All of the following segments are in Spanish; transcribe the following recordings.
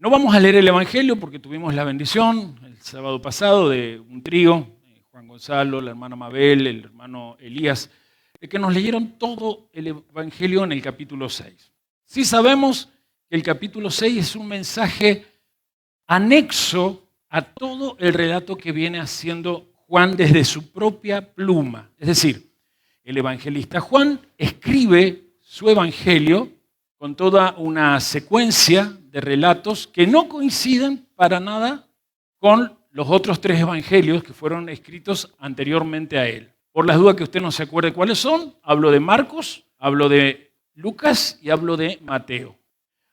No vamos a leer el Evangelio porque tuvimos la bendición el sábado pasado de un trío, Juan Gonzalo, la hermana Mabel, el hermano Elías, de que nos leyeron todo el Evangelio en el capítulo 6. Sí sabemos que el capítulo 6 es un mensaje anexo a todo el relato que viene haciendo Juan desde su propia pluma. Es decir, el evangelista Juan escribe su evangelio con toda una secuencia de relatos que no coinciden para nada con los otros 3 evangelios que fueron escritos anteriormente a él. Por las dudas que usted no se acuerde cuáles son, hablo de Marcos, hablo de Lucas y hablo de Mateo.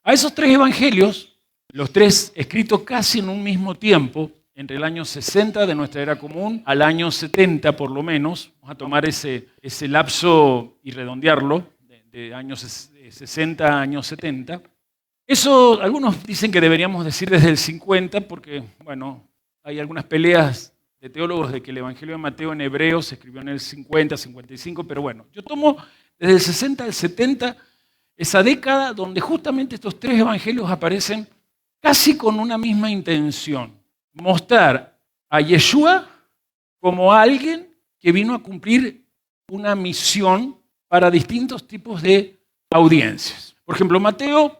A esos 3 evangelios, los 3 escritos casi en un mismo tiempo, entre el año 60 de nuestra era común al año 70 por lo menos, vamos a tomar ese lapso y redondearlo, de años 60 a años 70. Eso algunos dicen que deberíamos decir desde el 50 porque, bueno, hay algunas peleas de teólogos de que el Evangelio de Mateo en hebreo se escribió en el 50, 55, pero bueno, yo tomo desde el 60 al 70 esa década donde justamente estos 3 evangelios aparecen casi con una misma intención: mostrar a Yeshua como alguien que vino a cumplir una misión para distintos tipos de audiencias. Por ejemplo, Mateo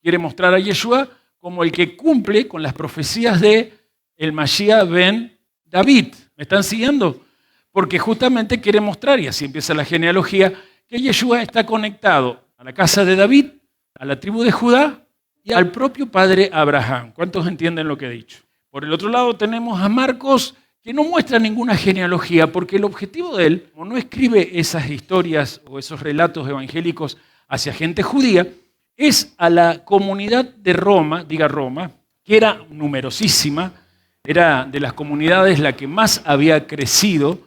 quiere mostrar a Yeshua como el que cumple con las profecías de el Mashiach ben David. ¿Me están siguiendo? Porque justamente quiere mostrar, y así empieza la genealogía, que Yeshua está conectado a la casa de David, a la tribu de Judá y al propio padre Abraham. ¿Cuántos entienden lo que he dicho? Por el otro lado tenemos a Marcos, que no muestra ninguna genealogía, porque el objetivo de él, como no escribe esas historias o esos relatos evangélicos hacia gente judía, es a la comunidad de Roma, diga Roma, que era numerosísima, era de las comunidades la que más había crecido,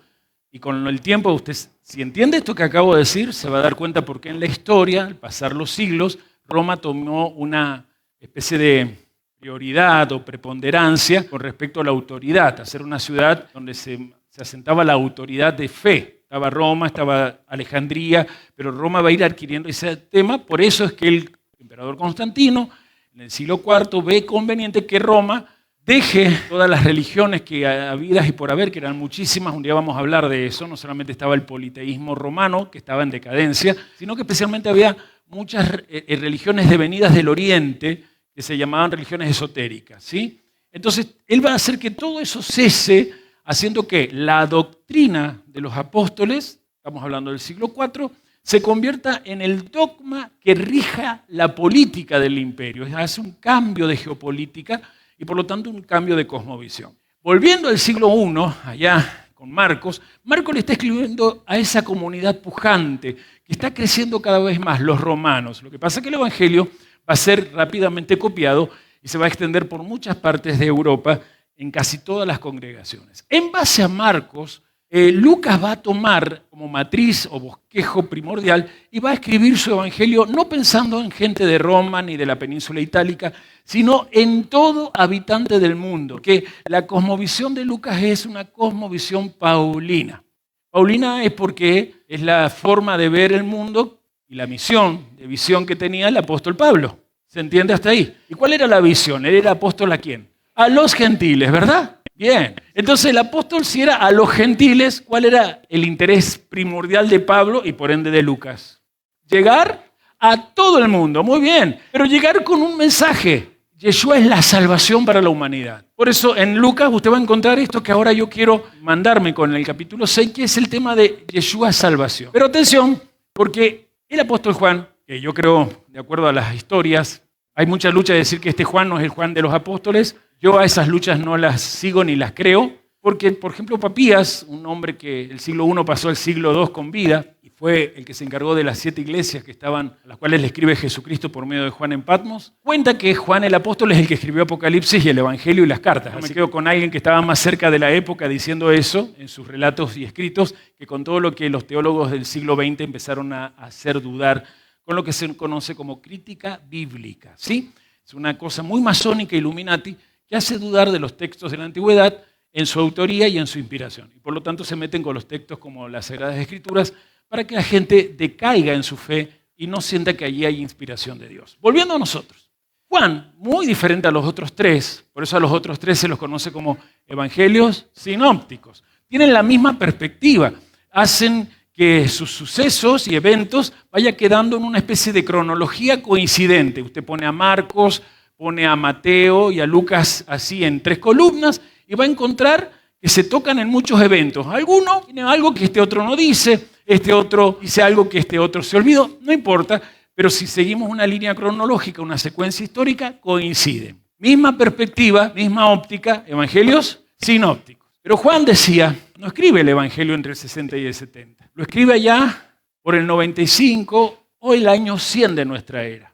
y con el tiempo usted, si entiende esto que acabo de decir, se va a dar cuenta porque en la historia, al pasar los siglos, Roma tomó una especie de prioridad o preponderancia con respecto a la autoridad, a ser una ciudad donde se asentaba la autoridad de fe. Estaba Roma, estaba Alejandría, pero Roma va a ir adquiriendo ese tema, por eso es que el emperador Constantino, en el siglo IV, ve conveniente que Roma deje todas las religiones que habidas y por haber, que eran muchísimas, un día vamos a hablar de eso, no solamente estaba el politeísmo romano, que estaba en decadencia, sino que especialmente había muchas religiones devenidas del Oriente, que se llamaban religiones esotéricas, ¿sí? Entonces, él va a hacer que todo eso cese, haciendo que la doctrina de los apóstoles, estamos hablando del siglo IV, se convierta en el dogma que rija la política del imperio. Hace un cambio de geopolítica y por lo tanto un cambio de cosmovisión. Volviendo al siglo I, allá con Marcos, Marcos le está escribiendo a esa comunidad pujante que está creciendo cada vez más, los romanos. Lo que pasa es que el Evangelio va a ser rápidamente copiado y se va a extender por muchas partes de Europa en casi todas las congregaciones. En base a Marcos, Lucas va a tomar como matriz o bosquejo primordial y va a escribir su evangelio no pensando en gente de Roma ni de la península itálica, sino en todo habitante del mundo, porque la cosmovisión de Lucas es una cosmovisión paulina. Paulina es porque es la forma de ver el mundo y la misión de visión que tenía el apóstol Pablo. ¿Se entiende hasta ahí? ¿Y cuál era la visión? Él era apóstol ¿a quién? A los gentiles, ¿verdad? Bien. Entonces el apóstol, si era a los gentiles, ¿cuál era el interés primordial de Pablo y por ende de Lucas? Llegar a todo el mundo, muy bien, pero llegar con un mensaje. Yeshua es la salvación para la humanidad. Por eso en Lucas usted va a encontrar esto que ahora yo quiero mandarme con el capítulo 6, que es el tema de Yeshua salvación. Pero atención, porque el apóstol Juan, que yo creo, de acuerdo a las historias, hay mucha lucha de decir que este Juan no es el Juan de los apóstoles. Yo a esas luchas no las sigo ni las creo, porque, por ejemplo, Papías, un hombre que el siglo I pasó al siglo II con vida, y fue el que se encargó de las 7 iglesias que estaban, a las cuales le escribe Jesucristo por medio de Juan en Patmos, cuenta que Juan el apóstol es el que escribió Apocalipsis y el Evangelio y las cartas. Yo me quedo con alguien que estaba más cerca de la época diciendo eso en sus relatos y escritos, que con todo lo que los teólogos del siglo XX empezaron a hacer dudar, con lo que se conoce como crítica bíblica, ¿sí? Es una cosa muy masónica, Illuminati, que hace dudar de los textos de la antigüedad en su autoría y en su inspiración. Y por lo tanto se meten con los textos como las Sagradas Escrituras para que la gente decaiga en su fe y no sienta que allí hay inspiración de Dios. Volviendo a nosotros. Juan, muy diferente a los otros tres, por eso a los otros tres se los conoce como evangelios sinópticos. Tienen la misma perspectiva, hacen que sus sucesos y eventos vayan quedando en una especie de cronología coincidente. Usted pone a Marcos, pone a Mateo y a Lucas así en 3 columnas y va a encontrar que se tocan en muchos eventos. Alguno tiene algo que este otro no dice, este otro dice algo que este otro se olvidó, no importa, pero si seguimos una línea cronológica, una secuencia histórica, coinciden. Misma perspectiva, misma óptica, evangelios sinópticos. Pero Juan decía, no escribe el evangelio entre el 60 y el 70, lo escribe allá por el 95 o el año 100 de nuestra era.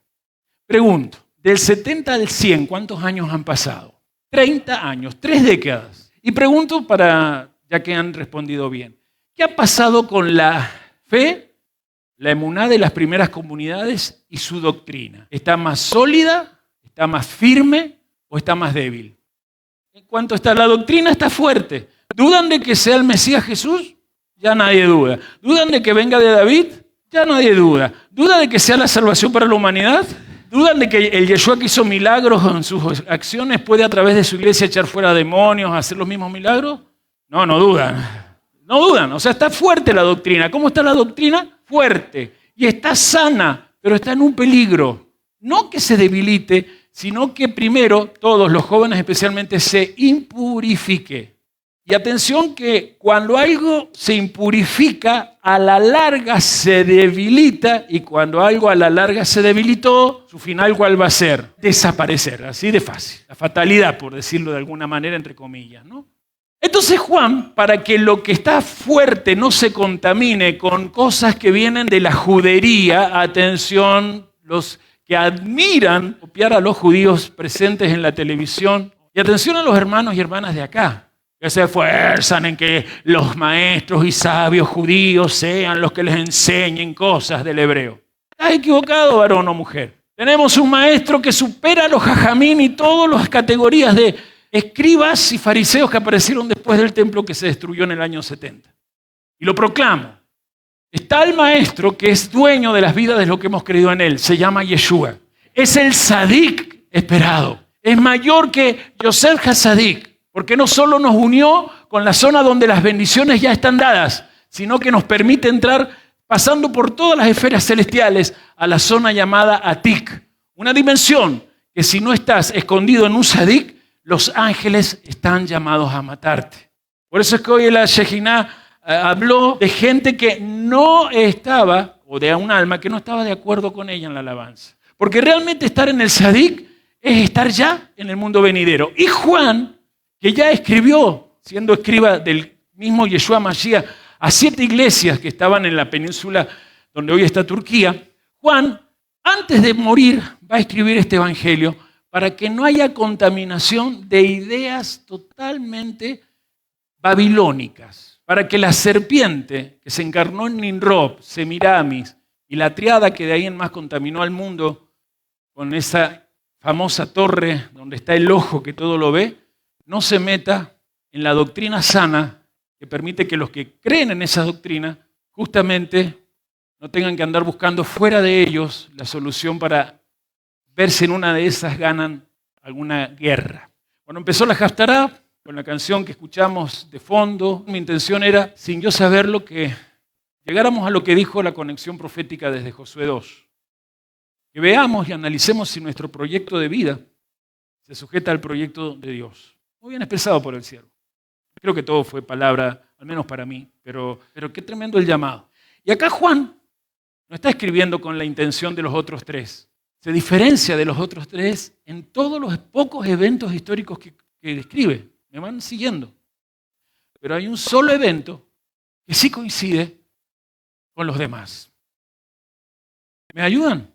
Pregunto, del 70 al 100, ¿cuántos años han pasado? 30 años, 3 décadas. Y pregunto ya que han respondido bien, ¿qué ha pasado con la fe, la emuná de las primeras comunidades y su doctrina? ¿Está más sólida? ¿Está más firme? ¿O está más débil? En cuanto está la doctrina, está fuerte. ¿Dudan de que sea el Mesías Jesús? Ya nadie duda. ¿Dudan de que venga de David? Ya nadie duda. ¿Duda de que sea la salvación para la humanidad? ¿Dudan de que el Yeshua que hizo milagros en sus acciones puede a través de su iglesia echar fuera demonios, hacer los mismos milagros? No, no dudan. No dudan. O sea, está fuerte la doctrina. ¿Cómo está la doctrina? Fuerte. Y está sana, pero está en un peligro. No que se debilite, sino que primero todos los jóvenes especialmente se impurifique. Y atención que cuando algo se impurifica, a la larga se debilita, y cuando algo a la larga se debilitó, su final ¿cuál va a ser? Desaparecer, así de fácil. La fatalidad, por decirlo de alguna manera, entre comillas, ¿no? Entonces Juan, para que lo que está fuerte no se contamine con cosas que vienen de la judería, atención, los que admiran copiar a los judíos presentes en la televisión, y atención a los hermanos y hermanas de acá, que se esfuerzan en que los maestros y sabios judíos sean los que les enseñen cosas del hebreo. ¿Estás equivocado, varón o mujer? Tenemos un maestro que supera a los jajamín y todas las categorías de escribas y fariseos que aparecieron después del templo que se destruyó en el año 70. Y lo proclamo. Está el maestro que es dueño de las vidas de lo que hemos creído en él. Se llama Yeshua. Es el Sadik esperado. Es mayor que Yosef HaSadik. Porque no solo nos unió con la zona donde las bendiciones ya están dadas, sino que nos permite entrar pasando por todas las esferas celestiales a la zona llamada Atik. Una dimensión que si no estás escondido en un Sadik, los ángeles están llamados a matarte. Por eso es que hoy la Shekinah habló de gente que no estaba, o de un alma que no estaba de acuerdo con ella en la alabanza. Porque realmente estar en el Sadik es estar ya en el mundo venidero. Y Juan, que ya escribió, siendo escriba del mismo Yeshua Mashiach, a 7 iglesias que estaban en la península donde hoy está Turquía, Juan, antes de morir, va a escribir este evangelio para que no haya contaminación de ideas totalmente babilónicas, para que la serpiente que se encarnó en Nimrod, Semiramis, y la triada que de ahí en más contaminó al mundo con esa famosa torre donde está el ojo que todo lo ve, no se meta en la doctrina sana que permite que los que creen en esa doctrina justamente no tengan que andar buscando fuera de ellos la solución para ver si en una de esas ganan alguna guerra. Cuando empezó la Haftará, con la canción que escuchamos de fondo, mi intención era, sin yo saberlo, que llegáramos a lo que dijo la conexión profética desde Josué 2. Que veamos y analicemos si nuestro proyecto de vida se sujeta al proyecto de Dios. Muy bien expresado por el siervo. Creo que todo fue palabra, al menos para mí, pero qué tremendo el llamado. Y acá Juan no está escribiendo con la intención de los otros 3. Se diferencia de los otros 3 en todos los pocos eventos históricos que describe. Me van siguiendo. Pero hay un solo evento que sí coincide con los demás. ¿Me ayudan?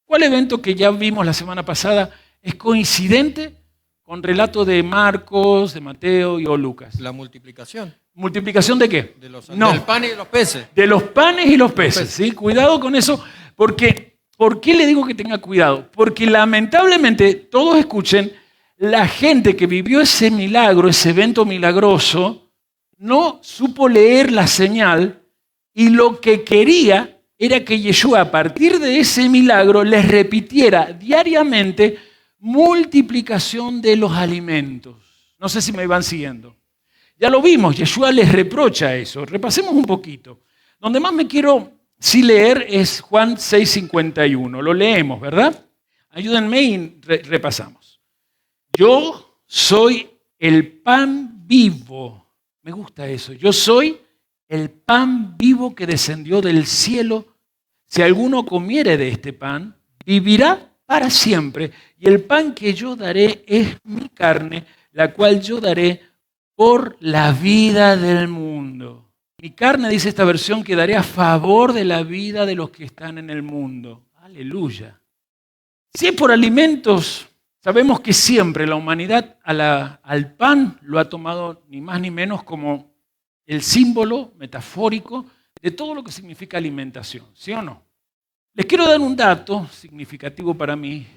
¿Cuál evento que ya vimos la semana pasada es coincidente con relato de Marcos, de Mateo y o Lucas? La multiplicación. ¿Multiplicación de qué? Del pan y de los peces. De los panes y los peces. ¿Sí? Cuidado con eso, porque ¿por qué le digo que tenga cuidado? Porque lamentablemente, todos escuchen, la gente que vivió ese milagro, ese evento milagroso, no supo leer la señal y lo que quería era que Yeshua, a partir de ese milagro, les repitiera diariamente multiplicación de los alimentos. No sé si me van siguiendo. Ya lo vimos, Yeshua les reprocha eso. Repasemos un poquito. Donde más me quiero leer es Juan 6:51. Lo leemos, ¿verdad? Ayúdenme y repasamos. Yo soy el pan vivo. Me gusta eso. Yo soy el pan vivo que descendió del cielo. Si alguno comiere de este pan, vivirá para siempre. Y el pan que yo daré es mi carne, la cual yo daré por la vida del mundo. Mi carne, dice esta versión, que daré a favor de la vida de los que están en el mundo. Aleluya. Si es por alimentos, sabemos que siempre la humanidad al pan lo ha tomado ni más ni menos como el símbolo metafórico de todo lo que significa alimentación, ¿sí o no? Les quiero dar un dato significativo para mí,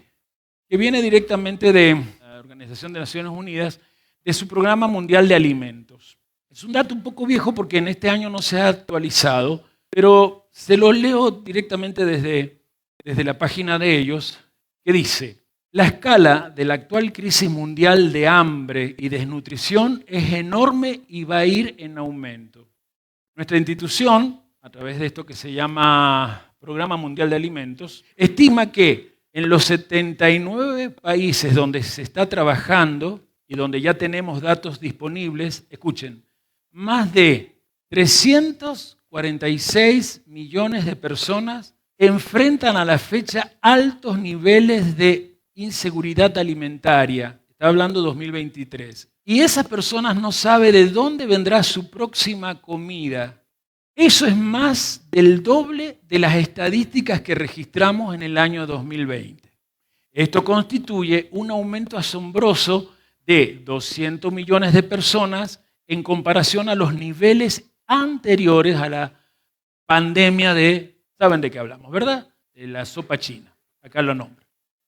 que viene directamente de la Organización de Naciones Unidas, de su Programa Mundial de Alimentos. Es un dato un poco viejo porque en este año no se ha actualizado, pero se lo leo directamente desde la página de ellos, que dice: la escala de la actual crisis mundial de hambre y desnutrición es enorme y va a ir en aumento. Nuestra institución, a través de esto que se llama Programa Mundial de Alimentos, estima que en los 79 países donde se está trabajando y donde ya tenemos datos disponibles, escuchen, más de 346 millones de personas enfrentan a la fecha altos niveles de inseguridad alimentaria. Está hablando 2023. Y esas personas no saben de dónde vendrá su próxima comida. Eso es más del doble de las estadísticas que registramos en el año 2020. Esto constituye un aumento asombroso de 200 millones de personas en comparación a los niveles anteriores a la pandemia ¿saben de qué hablamos, verdad? De la sopa china. Acá lo nombro.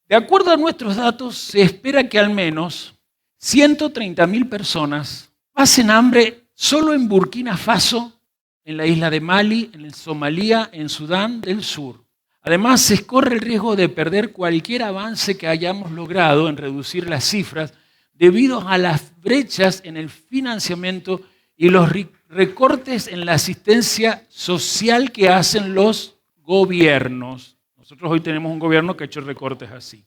De acuerdo a nuestros datos, se espera que al menos 130.000 personas pasen hambre solo en Burkina Faso, en la isla de Mali, en el Somalia, en Sudán del Sur. Además, se corre el riesgo de perder cualquier avance que hayamos logrado en reducir las cifras debido a las brechas en el financiamiento y los recortes en la asistencia social que hacen los gobiernos. Nosotros hoy tenemos un gobierno que ha hecho recortes así.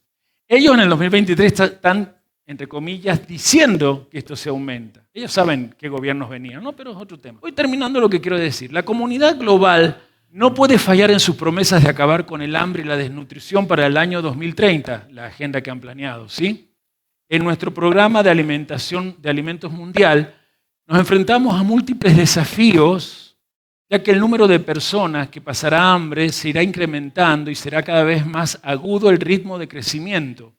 Ellos en el 2023 están, entre comillas, diciendo que esto se aumenta. Ellos saben qué gobiernos venían, ¿no? Pero es otro tema. Hoy terminando lo que quiero decir. La comunidad global no puede fallar en sus promesas de acabar con el hambre y la desnutrición para el año 2030, la agenda que han planeado, ¿sí? En nuestro programa de alimentación de alimentos mundial nos enfrentamos a múltiples desafíos, ya que el número de personas que pasará hambre se irá incrementando y será cada vez más agudo el ritmo de crecimiento.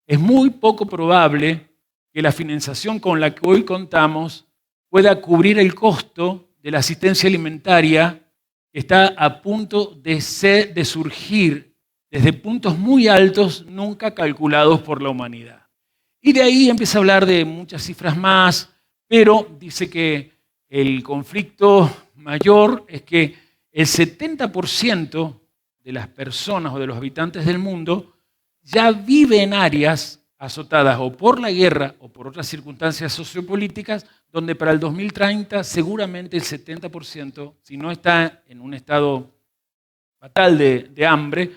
Es muy poco probable que la financiación con la que hoy contamos pueda cubrir el costo de la asistencia alimentaria que está a punto de surgir desde puntos muy altos nunca calculados por la humanidad. Y de ahí empieza a hablar de muchas cifras más, pero dice que el conflicto mayor es que el 70% de las personas o de los habitantes del mundo ya vive en áreas azotadas o por la guerra o por otras circunstancias sociopolíticas, donde para el 2030 seguramente el 70%, si no está en un estado fatal de hambre,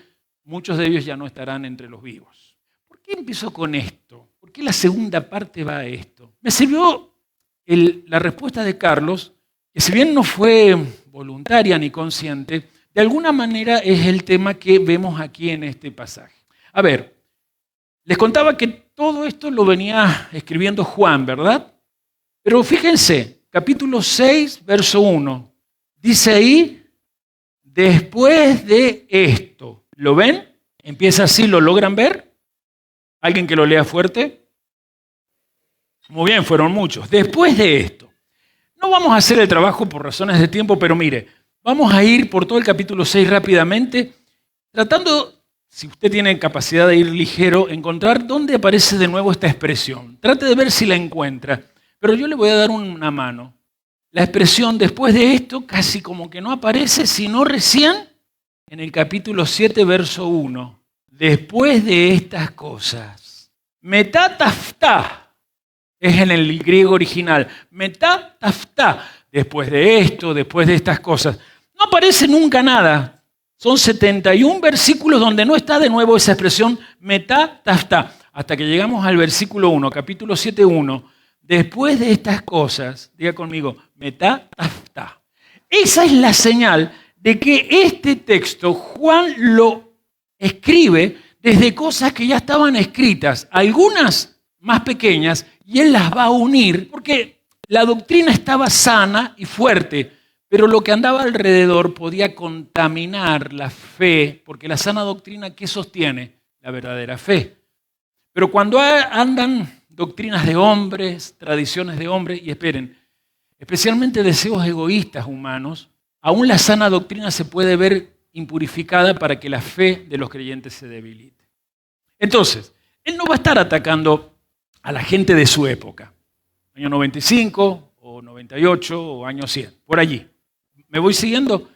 muchos de ellos ya no estarán entre los vivos. ¿Por qué empiezo con esto? ¿Por qué la segunda parte va a esto? Me sirvió la respuesta de Carlos, que si bien no fue voluntaria ni consciente, de alguna manera es el tema que vemos aquí en este pasaje. A ver, les contaba que todo esto lo venía escribiendo Juan, ¿verdad? Pero fíjense, capítulo 6, verso 1, dice ahí, después de esto, ¿lo ven? Empieza así, ¿lo logran ver? ¿Alguien que lo lea fuerte? Muy bien, fueron muchos. Después de esto. No vamos a hacer el trabajo por razones de tiempo, pero mire, vamos a ir por todo el capítulo 6 rápidamente, tratando, si usted tiene capacidad de ir ligero, encontrar dónde aparece de nuevo esta expresión. Trate de ver si la encuentra, pero yo le voy a dar una mano. La expresión después de esto casi como que no aparece, sino recién en el capítulo 7, verso 1. Después de estas cosas. Metatafta es en el griego original. Metatafta, después de esto, después de estas cosas. No aparece nunca nada. Son 71 versículos donde no está de nuevo esa expresión metatafta. Hasta que llegamos al versículo 1, capítulo 7:1. Después de estas cosas, diga conmigo, metatafta. Esa es la señal de que este texto Juan lo escribe desde cosas que ya estaban escritas, algunas más pequeñas, y él las va a unir, porque la doctrina estaba sana y fuerte, pero lo que andaba alrededor podía contaminar la fe, porque la sana doctrina, ¿qué sostiene? La verdadera fe. Pero cuando andan doctrinas de hombres, tradiciones de hombres, y esperen, especialmente deseos egoístas humanos, aún la sana doctrina se puede ver impurificada para que la fe de los creyentes se debilite. Entonces, él no va a estar atacando a la gente de su época, año 95 o 98 o año 100, por allí. ¿Me voy siguiendo?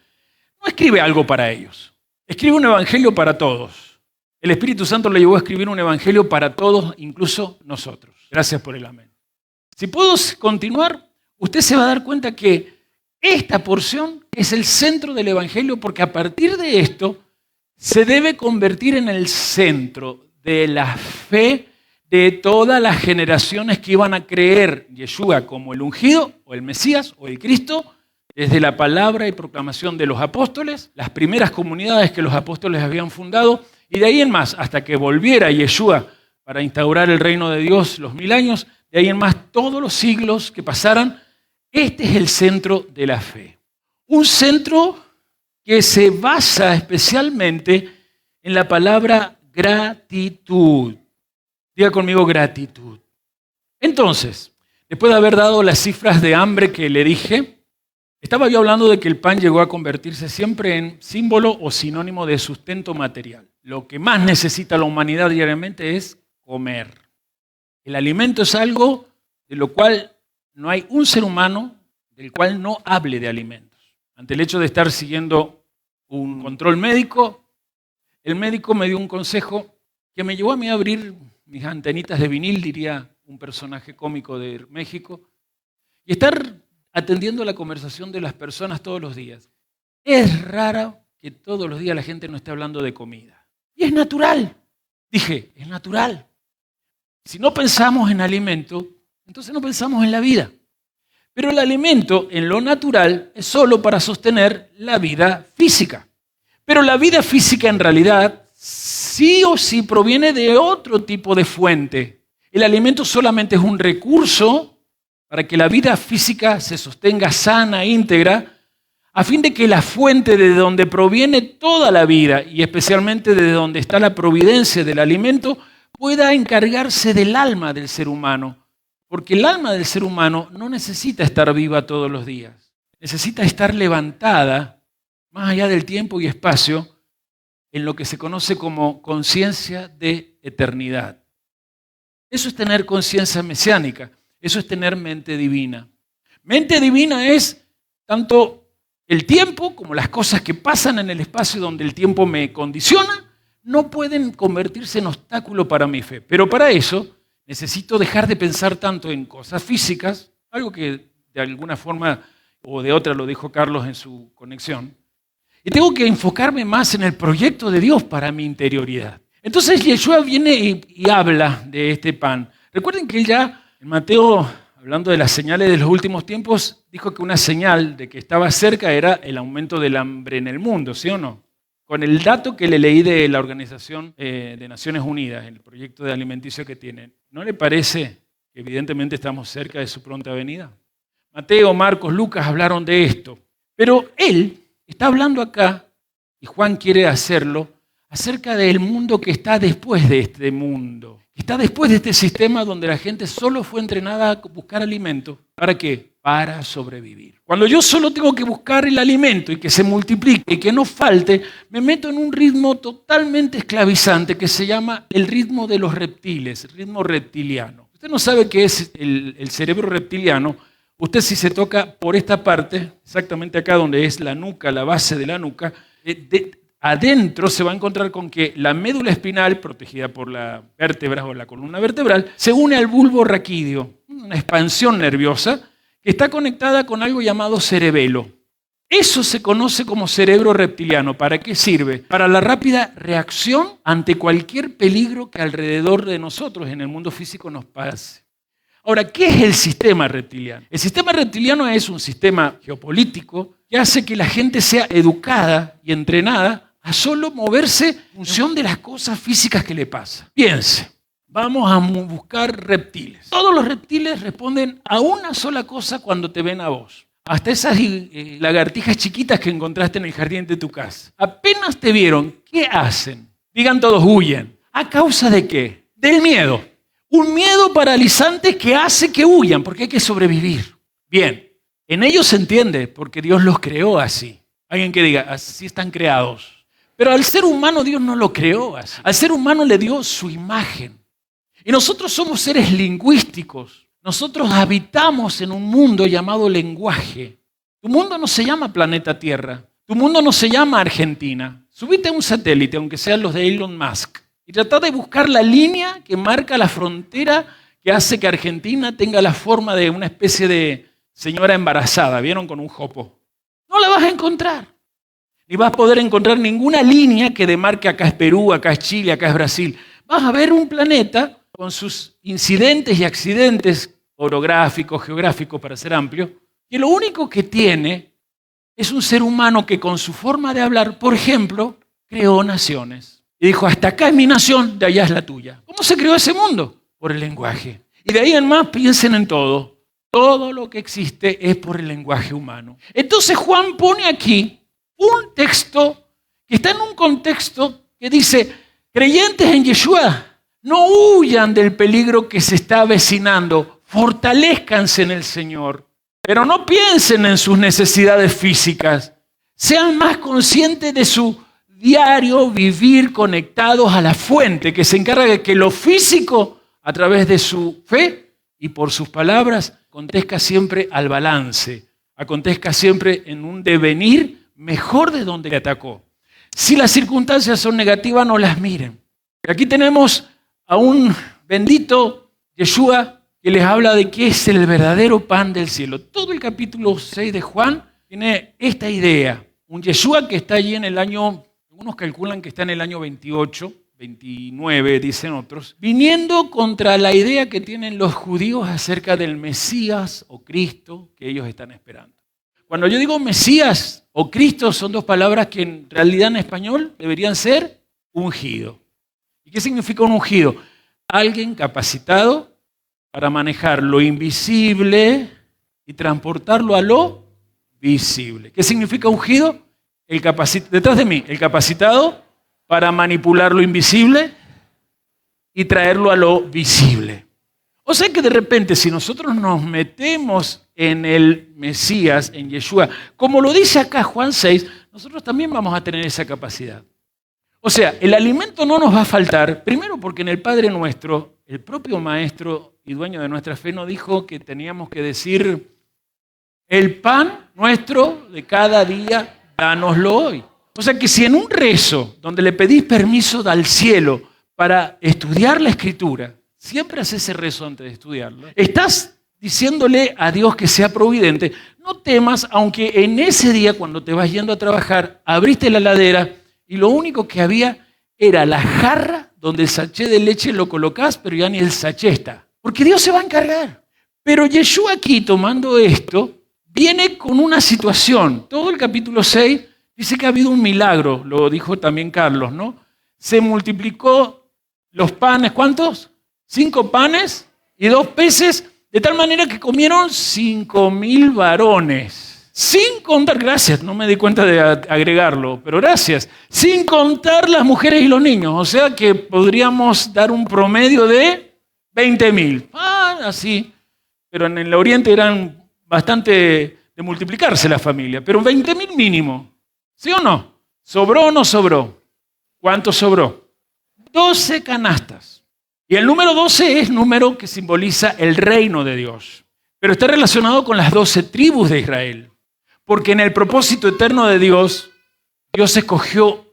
No escribe algo para ellos, escribe un evangelio para todos. El Espíritu Santo le llevó a escribir un evangelio para todos, incluso nosotros. Gracias por el amén. Si puedo continuar, usted se va a dar cuenta que esta porción es el centro del evangelio, porque a partir de esto se debe convertir en el centro de la fe de todas las generaciones que iban a creer Yeshua como el ungido o el Mesías o el Cristo, desde la palabra y proclamación de los apóstoles, las primeras comunidades que los apóstoles habían fundado, y de ahí en más, hasta que volviera Yeshua para instaurar el reino de Dios los 1000 años, de ahí en más todos los siglos que pasaran. Este es el centro de la fe. Un centro que se basa especialmente en la palabra gratitud. Diga conmigo gratitud. Entonces, después de haber dado las cifras de hambre que le dije, estaba yo hablando de que el pan llegó a convertirse siempre en símbolo o sinónimo de sustento material. Lo que más necesita la humanidad diariamente es comer. El alimento es algo de lo cual no hay un ser humano del cual no hable de alimentos. Ante el hecho de estar siguiendo un control médico, el médico me dio un consejo que me llevó a mí a abrir mis antenitas de vinil, diría un personaje cómico de México, y estar atendiendo la conversación de las personas todos los días. Es raro que todos los días la gente no esté hablando de comida. Y es natural. Dije, es natural. Si no pensamos en alimento, entonces no pensamos en la vida. Pero el alimento en lo natural es solo para sostener la vida física. Pero la vida física en realidad sí o sí proviene de otro tipo de fuente. El alimento solamente es un recurso para que la vida física se sostenga sana, íntegra, a fin de que la fuente de donde proviene toda la vida, y especialmente de donde está la providencia del alimento, pueda encargarse del alma del ser humano. Porque el alma del ser humano no necesita estar viva todos los días. Necesita estar levantada, más allá del tiempo y espacio, en lo que se conoce como conciencia de eternidad. Eso es tener conciencia mesiánica. Eso es tener mente divina. Mente divina es tanto el tiempo como las cosas que pasan en el espacio donde el tiempo me condiciona, no pueden convertirse en obstáculo para mi fe. Pero para eso necesito dejar de pensar tanto en cosas físicas, algo que de alguna forma o de otra lo dijo Carlos en su conexión, y tengo que enfocarme más en el proyecto de Dios para mi interioridad. Entonces Yeshua viene y habla de este pan. Recuerden que él ya, en Mateo, hablando de las señales de los últimos tiempos, dijo que una señal de que estaba cerca era el aumento del hambre en el mundo, ¿sí o no? Con el dato que le leí de la Organización de Naciones Unidas, el proyecto de alimenticio que tienen, ¿no le parece que evidentemente estamos cerca de su pronta venida? Mateo, Marcos, Lucas hablaron de esto, pero él está hablando acá, y Juan quiere hacerlo, acerca del mundo que está después de este mundo. Está después de este sistema donde la gente solo fue entrenada a buscar alimento. ¿Para qué? Para sobrevivir. Cuando yo solo tengo que buscar el alimento y que se multiplique y que no falte, me meto en un ritmo totalmente esclavizante que se llama el ritmo de los reptiles, el ritmo reptiliano. Usted no sabe qué es el cerebro reptiliano. Usted si se toca por esta parte, exactamente acá donde es la nuca, la base de la nuca, adentro se va a encontrar con que la médula espinal, protegida por la vértebra o la columna vertebral, se une al bulbo raquídeo, una expansión nerviosa que está conectada con algo llamado cerebelo. Eso se conoce como cerebro reptiliano. ¿Para qué sirve? Para la rápida reacción ante cualquier peligro que alrededor de nosotros en el mundo físico nos pase. Ahora, ¿qué es el sistema reptiliano? El sistema reptiliano es un sistema geopolítico que hace que la gente sea educada y entrenada a solo moverse en función de las cosas físicas que le pasan. Piense, vamos a buscar reptiles. Todos los reptiles responden a una sola cosa cuando te ven a vos. Hasta esas lagartijas chiquitas que encontraste en el jardín de tu casa. Apenas te vieron, ¿qué hacen? Digan todos, huyen. ¿A causa de qué? Del miedo. Un miedo paralizante que hace que huyan, porque hay que sobrevivir. Bien, en ellos se entiende, porque Dios los creó así. Alguien que diga, así están creados. Pero al ser humano Dios no lo creó así. Al ser humano le dio su imagen. Y nosotros somos seres lingüísticos. Nosotros habitamos en un mundo llamado lenguaje. Tu mundo no se llama planeta Tierra. Tu mundo no se llama Argentina. Subite a un satélite, aunque sean los de Elon Musk, y trata de buscar la línea que marca la frontera que hace que Argentina tenga la forma de una especie de señora embarazada. ¿Vieron? Con un jopo. No la vas a encontrar. Ni vas a poder encontrar ninguna línea que demarque acá es Perú, acá es Chile, acá es Brasil. Vas a ver un planeta con sus incidentes y accidentes orográficos, geográficos, para ser amplio, que lo único que tiene es un ser humano que con su forma de hablar, por ejemplo, creó naciones. Y dijo, hasta acá es mi nación, de allá es la tuya. ¿Cómo se creó ese mundo? Por el lenguaje. Y de ahí en más piensen en todo. Todo lo que existe es por el lenguaje humano. Entonces Juan pone aquí un texto que está en un contexto que dice, creyentes en Yeshua, no huyan del peligro que se está avecinando, fortalezcanse en el Señor, pero no piensen en sus necesidades físicas. Sean más conscientes de su diario vivir conectados a la fuente que se encarga de que lo físico, a través de su fe y por sus palabras, acontezca siempre al balance, acontezca siempre en un devenir mejor de donde le atacó. Si las circunstancias son negativas, no las miren. Aquí tenemos a un bendito Yeshua que les habla de que es el verdadero pan del cielo. Todo el capítulo 6 de Juan tiene esta idea. Un Yeshua que está allí en el año, algunos calculan que está en el año 28, 29, dicen otros, viniendo contra la idea que tienen los judíos acerca del Mesías o Cristo que ellos están esperando. Cuando yo digo Mesías o Cristo son dos palabras que en realidad en español deberían ser ungido. ¿Y qué significa un ungido? Alguien capacitado para manejar lo invisible y transportarlo a lo visible. ¿Qué significa ungido? Detrás de mí, el capacitado para manipular lo invisible y traerlo a lo visible. O sea que de repente si nosotros nos metemos en el Mesías, en Yeshua, como lo dice acá Juan 6, nosotros también vamos a tener esa capacidad. O sea, el alimento no nos va a faltar, primero porque en el Padre Nuestro, el propio Maestro y dueño de nuestra fe nos dijo que teníamos que decir, el pan nuestro de cada día, dánoslo hoy. O sea que si en un rezo donde le pedís permiso al cielo para estudiar la Escritura, siempre haces ese rezo antes de estudiarlo, estás diciéndole a Dios que sea providente, no temas, aunque en ese día cuando te vas yendo a trabajar, abriste la heladera y lo único que había era la jarra donde el sachet de leche lo colocás, pero ya ni el sachet está. Porque Dios se va a encargar. Pero Yeshua aquí, tomando esto, viene con una situación. Todo el capítulo 6 dice que ha habido un milagro, lo dijo también Carlos, ¿no? Se multiplicó los panes, ¿cuántos? 5 panes y 2 peces, de tal manera que comieron 5.000 varones. Sin contar, gracias, no me di cuenta de agregarlo, pero gracias. Sin contar las mujeres y los niños, o sea que podríamos dar un promedio de 20.000. Así, pero en el Oriente eran bastante de multiplicarse la familia, pero 20.000 mínimo. ¿Sí o no? ¿Sobró o no sobró? ¿Cuánto sobró? 12 canastas. Y el número 12 es número que simboliza el reino de Dios. Pero está relacionado con las 12 tribus de Israel. Porque en el propósito eterno de Dios, Dios escogió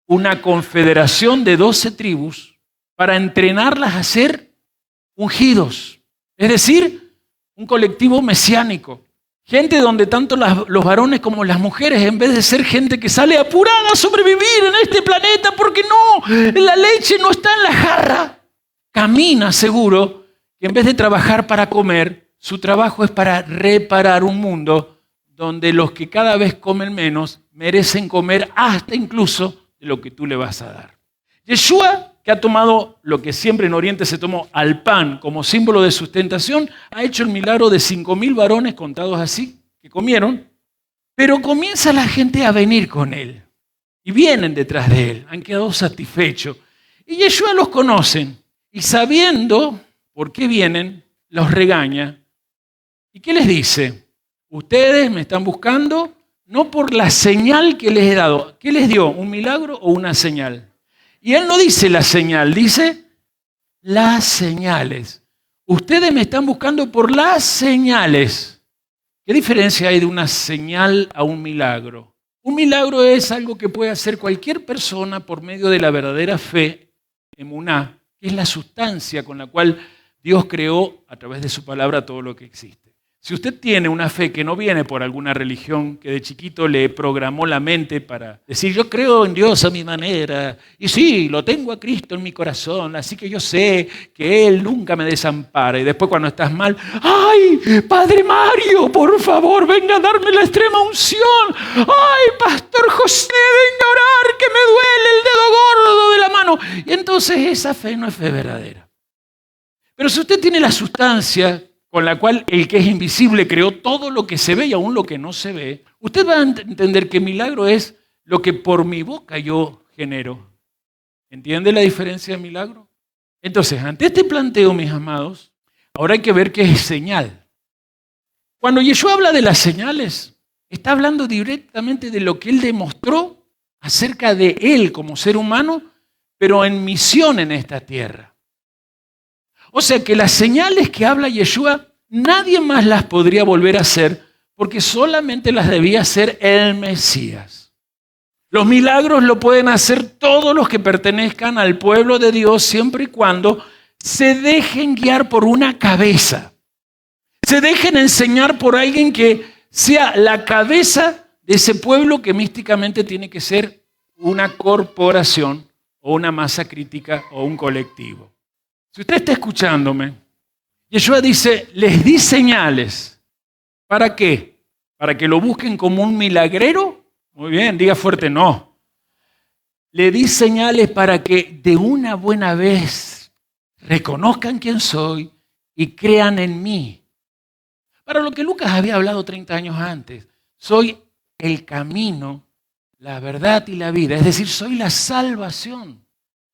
una confederación de 12 tribus para entrenarlas a ser ungidos. Es decir, un colectivo mesiánico. Gente donde tanto los varones como las mujeres, en vez de ser gente que sale apurada a sobrevivir en este planeta porque no, la leche no está en la jarra, camina seguro que en vez de trabajar para comer, su trabajo es para reparar un mundo donde los que cada vez comen menos merecen comer hasta incluso de lo que tú le vas a dar. Yeshua, que ha tomado lo que siempre en Oriente se tomó al pan como símbolo de sustentación, ha hecho el milagro de 5.000 varones contados así, que comieron, pero comienza la gente a venir con él y vienen detrás de él, han quedado satisfechos. Y Yeshua los conoce y sabiendo por qué vienen, los regaña. ¿Y qué les dice? Ustedes me están buscando no por la señal que les he dado. ¿Qué les dio? ¿Un milagro o una señal? Y él no dice la señal, dice las señales. Ustedes me están buscando por las señales. ¿Qué diferencia hay de una señal a un milagro? Un milagro es algo que puede hacer cualquier persona por medio de la verdadera fe, emuná, que es la sustancia con la cual Dios creó a través de su palabra todo lo que existe. Si usted tiene una fe que no viene por alguna religión que de chiquito le programó la mente para decir yo creo en Dios a mi manera y sí, lo tengo a Cristo en mi corazón, así que yo sé que Él nunca me desampara y después cuando estás mal, ¡ay, Padre Mario, por favor, venga a darme la extrema unción! ¡Ay, Pastor José, venga a orar que me duele el dedo gordo de la mano! Y entonces esa fe no es fe verdadera. Pero si usted tiene la sustancia con la cual el que es invisible creó todo lo que se ve y aún lo que no se ve, usted va a entender que milagro es lo que por mi boca yo genero. ¿Entiende la diferencia de milagro? Entonces, ante este planteo, mis amados, ahora hay que ver qué es señal. Cuando Yeshua habla de las señales, está hablando directamente de lo que Él demostró acerca de Él como ser humano, pero en misión en esta tierra. O sea que las señales que habla Yeshua, nadie más las podría volver a hacer porque solamente las debía hacer el Mesías. Los milagros lo pueden hacer todos los que pertenezcan al pueblo de Dios siempre y cuando se dejen guiar por una cabeza. Se dejen enseñar por alguien que sea la cabeza de ese pueblo que místicamente tiene que ser una corporación o una masa crítica o un colectivo. Si usted está escuchándome, Yeshua dice, les di señales. ¿Para qué? ¿Para que lo busquen como un milagrero? Muy bien, diga fuerte, no. Le di señales para que de una buena vez reconozcan quién soy y crean en mí. Para lo que Lucas había hablado 30 años antes, soy el camino, la verdad y la vida. Es decir, soy la salvación.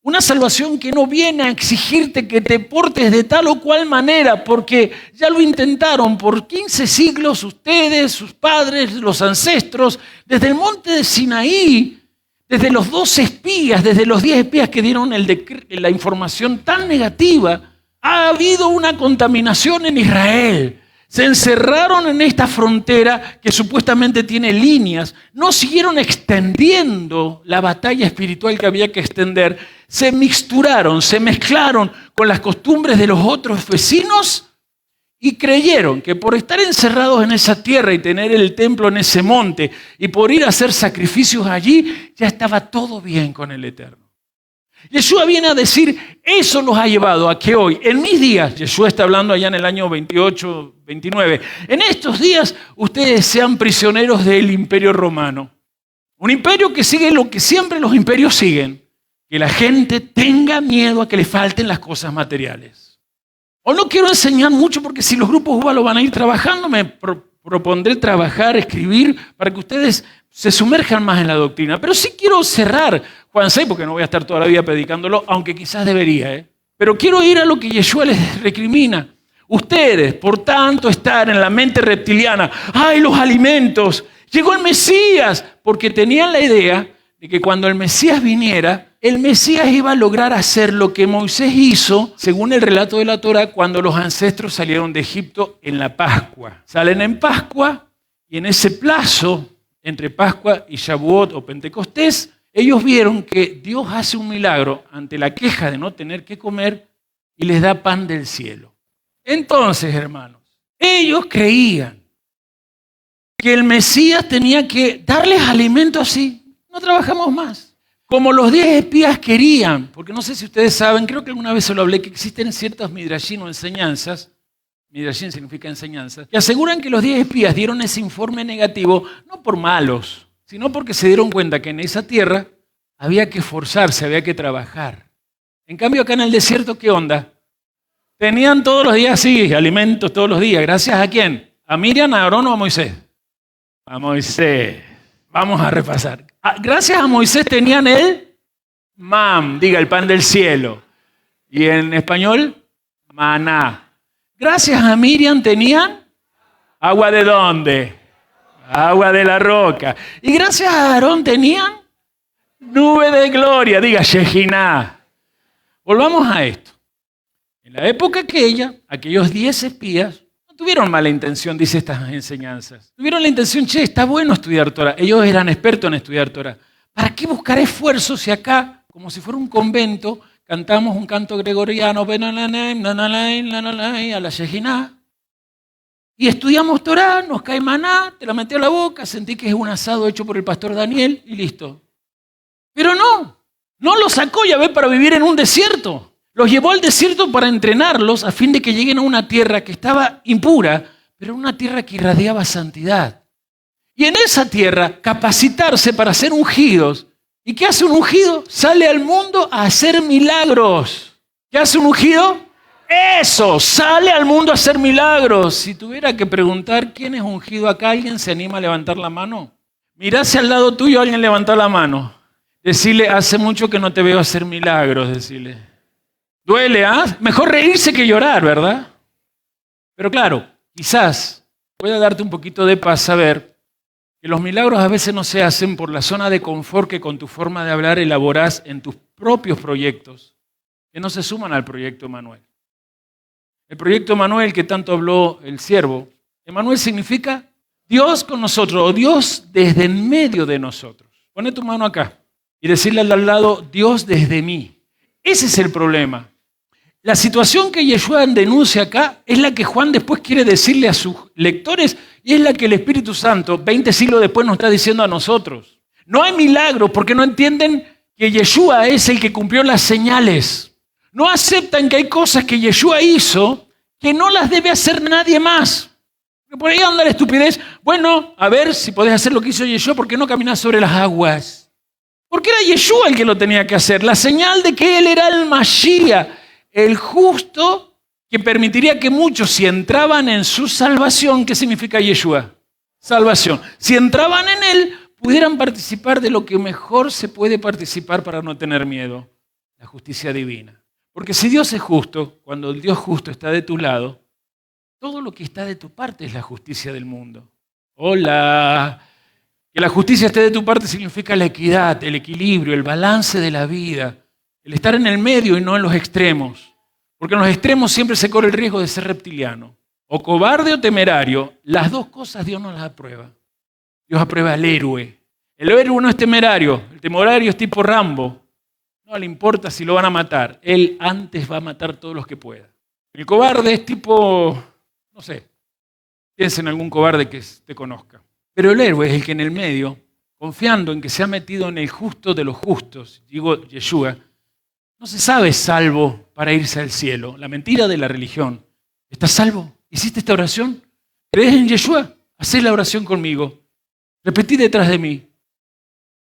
Una salvación que no viene a exigirte que te portes de tal o cual manera, porque ya lo intentaron por 15 siglos ustedes, sus padres, los ancestros, desde el monte de Sinaí, desde los 12 espías, desde los 10 espías que dieron la información tan negativa, ha habido una contaminación en Israel. Se encerraron en esta frontera que supuestamente tiene líneas, no siguieron extendiendo la batalla espiritual que había que extender, se mixturaron, se mezclaron con las costumbres de los otros vecinos y creyeron que por estar encerrados en esa tierra y tener el templo en ese monte y por ir a hacer sacrificios allí, ya estaba todo bien con el Eterno. Yeshua viene a decir, eso los ha llevado a que hoy, en mis días, Yeshua está hablando allá en el año 28, 29, en estos días ustedes sean prisioneros del imperio romano. Un imperio que sigue lo que siempre los imperios siguen, que la gente tenga miedo a que le falten las cosas materiales. O no quiero enseñar mucho porque si los grupos UBA lo van a ir trabajando, me propondré trabajar, escribir, para que ustedes se sumerjan más en la doctrina. Pero sí quiero cerrar Juan 6, porque no voy a estar toda la vida predicándolo, aunque quizás debería. Pero quiero ir a lo que Yeshua les recrimina. Ustedes, por tanto, estar en la mente reptiliana, ¡ay, los alimentos! Llegó el Mesías, porque tenían la idea de que cuando el Mesías viniera, el Mesías iba a lograr hacer lo que Moisés hizo, según el relato de la Torá, cuando los ancestros salieron de Egipto en la Pascua. Salen en Pascua y en ese plazo, entre Pascua y Shavuot o Pentecostés, ellos vieron que Dios hace un milagro ante la queja de no tener que comer y les da pan del cielo. Entonces, hermanos, ellos creían que el Mesías tenía que darles alimento así. No trabajamos más. Como los 10 espías querían, porque no sé si ustedes saben, creo que alguna vez se lo hablé, que existen ciertas midrashim o enseñanzas, midrashim significa enseñanzas, que aseguran que los 10 espías dieron ese informe negativo no por malos, sino porque se dieron cuenta que en esa tierra había que esforzarse, había que trabajar. En cambio acá en el desierto, ¿qué onda? Tenían todos los días, sí, alimentos todos los días. ¿Gracias a quién? ¿A Miriam, a Aarón o a Moisés? A Moisés. Vamos a repasar. Gracias a Moisés tenían el diga el pan del cielo. Y en español, maná. Gracias a Miriam tenían agua de dónde? Agua de la roca. Y gracias a Aarón tenían nube de gloria, diga Shejiná. Volvamos a esto. En la época aquella, aquellos 10 espías no tuvieron mala intención, dice estas enseñanzas. Tuvieron la intención, está bueno estudiar Torah. Ellos eran expertos en estudiar Torah. ¿Para qué buscar esfuerzos si acá, como si fuera un convento, cantamos un canto gregoriano, a la Shejiná, y estudiamos Torah, nos cae maná, te la metí a la boca, sentí que es un asado hecho por el pastor Daniel y listo. Pero no los sacó Yahvé para vivir en un desierto. Los llevó al desierto para entrenarlos a fin de que lleguen a una tierra que estaba impura, pero una tierra que irradiaba santidad. Y en esa tierra capacitarse para ser ungidos. ¿Y qué hace un ungido? Sale al mundo a hacer milagros. ¿Qué hace un ungido? Eso, sale al mundo a hacer milagros. Si tuviera que preguntar quién es ungido acá, ¿alguien se anima a levantar la mano? Mirase al lado tuyo, alguien levantó la mano. Decirle, hace mucho que no te veo hacer milagros, decirle. Duele, ¿ah? Mejor reírse que llorar, ¿verdad? Pero claro, quizás pueda darte un poquito de paz saber que los milagros a veces no se hacen por la zona de confort que con tu forma de hablar elaborás en tus propios proyectos, que no se suman al proyecto Emanuel. El proyecto Emanuel que tanto habló el siervo, Emanuel significa Dios con nosotros o Dios desde en medio de nosotros. Pone tu mano acá y decirle al lado, Dios desde mí. Ese es el problema. La situación que Yeshua denuncia acá es la que Juan después quiere decirle a sus lectores y es la que el Espíritu Santo, 20 siglos después, nos está diciendo a nosotros. No hay milagros porque no entienden que Yeshua es el que cumplió las señales. No aceptan que hay cosas que Yeshua hizo que no las debe hacer nadie más. Porque por ahí anda la estupidez. Bueno, a ver si podés hacer lo que hizo Yeshua, ¿por qué no caminás sobre las aguas? Porque era Yeshua el que lo tenía que hacer. La señal de que él era el Mashiach, el justo que permitiría que muchos, si entraban en su salvación, ¿qué significa Yeshua? Salvación. Si entraban en él, pudieran participar de lo que mejor se puede participar para no tener miedo, la justicia divina. Porque si Dios es justo, cuando el Dios justo está de tu lado, todo lo que está de tu parte es la justicia del mundo. Hola. Que la justicia esté de tu parte significa la equidad, el equilibrio, el balance de la vida, el estar en el medio y no en los extremos. Porque en los extremos siempre se corre el riesgo de ser reptiliano. O cobarde o temerario, las dos cosas Dios no las aprueba. Dios aprueba al héroe. El héroe no es temerario, el temerario es tipo Rambo. No le importa si lo van a matar, él antes va a matar todos los que pueda. El cobarde es tipo, no sé, piensa en algún cobarde que te conozca. Pero el héroe es el que en el medio, confiando en que se ha metido en el justo de los justos, digo Yeshua, no se sabe salvo para irse al cielo. La mentira de la religión. ¿Estás salvo? ¿Hiciste esta oración? ¿Crees en Yeshua? Hacé la oración conmigo. Repetí detrás de mí.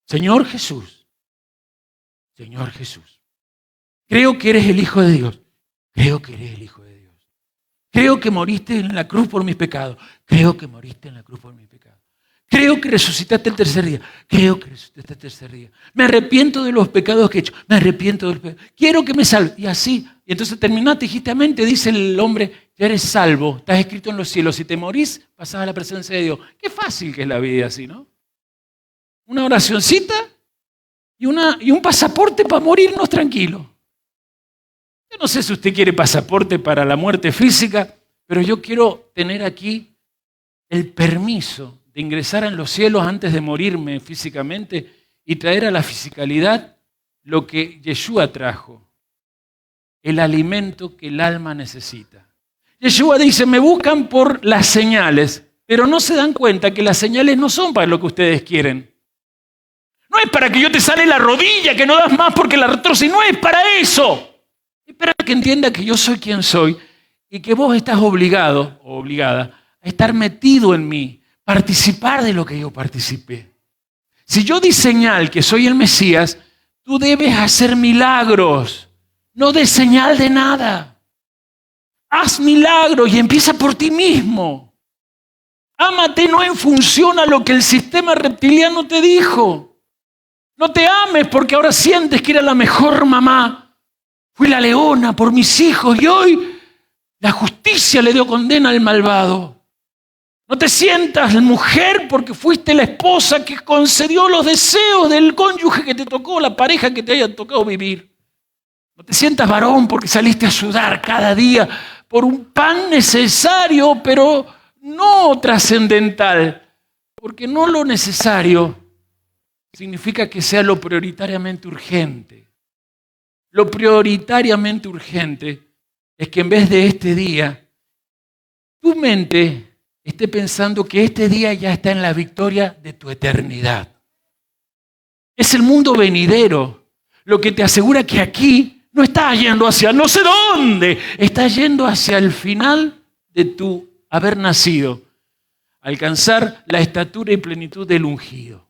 Señor Jesús. Señor Jesús. Creo que eres el Hijo de Dios. Creo que eres el Hijo de Dios. Creo que moriste en la cruz por mis pecados. Creo que moriste en la cruz por mis pecados. Creo que resucitaste el tercer día. Creo que resucitaste el tercer día. Me arrepiento de los pecados que he hecho. Me arrepiento de los pecados. Quiero que me salve. Y así. Y entonces terminaste, dijiste amén, te dice el hombre, ya eres salvo. Estás escrito en los cielos. Si te morís, pasás a la presencia de Dios. Qué fácil que es la vida así, ¿no? Una oracioncita y un pasaporte para morirnos tranquilos. Yo no sé si usted quiere pasaporte para la muerte física, pero yo quiero tener aquí el permiso de ingresar en los cielos antes de morirme físicamente y traer a la fisicalidad lo que Yeshua trajo, el alimento que el alma necesita. Yeshua dice, me buscan por las señales, pero no se dan cuenta que las señales no son para lo que ustedes quieren. No es para que yo te sane la rodilla, que no das más porque la retroces, no es para eso. Es para que entienda que yo soy quien soy y que vos estás obligado o obligada a estar metido en mí, participar de lo que yo participé. Si yo di señal que soy el Mesías, tú debes hacer milagros, no des señal de nada. Haz milagros y empieza por ti mismo. Ámate no en función a lo que el sistema reptiliano te dijo. No te ames porque ahora sientes que era la mejor mamá. Fui la leona por mis hijos y hoy la justicia le dio condena al malvado. No te sientas mujer porque fuiste la esposa que concedió los deseos del cónyuge que te tocó, la pareja que te haya tocado vivir. No te sientas varón porque saliste a sudar cada día por un pan necesario, pero no trascendental. Porque no lo necesario significa que sea lo prioritariamente urgente. Lo prioritariamente urgente es que en vez de este día, tu mente esté pensando que este día ya está en la victoria de tu eternidad. Es el mundo venidero lo que te asegura que aquí no estás yendo hacia no sé dónde, estás yendo hacia el final de tu haber nacido, alcanzar la estatura y plenitud del ungido.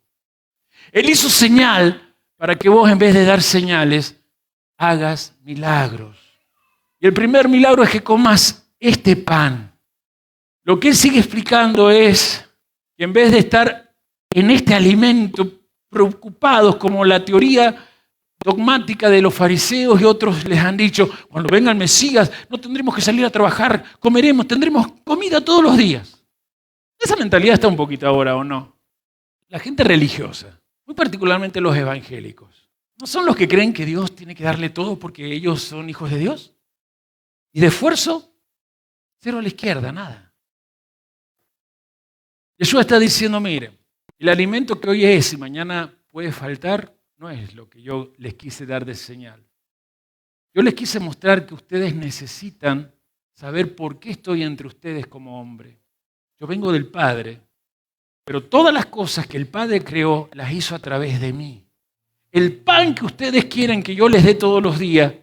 Él hizo señal para que vos, en vez de dar señales, hagas milagros. Y el primer milagro es que comas este pan. Lo que él sigue explicando es que en vez de estar en este alimento preocupados como la teoría dogmática de los fariseos y otros les han dicho, cuando venga el Mesías no tendremos que salir a trabajar, comeremos, tendremos comida todos los días. Esa mentalidad está un poquito ahora, ¿o no? La gente religiosa, muy particularmente los evangélicos, ¿no son los que creen que Dios tiene que darle todo porque ellos son hijos de Dios? Y de esfuerzo, cero a la izquierda, nada. Yeshua está diciendo, mire, el alimento que hoy es y mañana puede faltar, no es lo que yo les quise dar de señal. Yo les quise mostrar que ustedes necesitan saber por qué estoy entre ustedes como hombre. Yo vengo del Padre, pero todas las cosas que el Padre creó las hizo a través de mí. El pan que ustedes quieren que yo les dé todos los días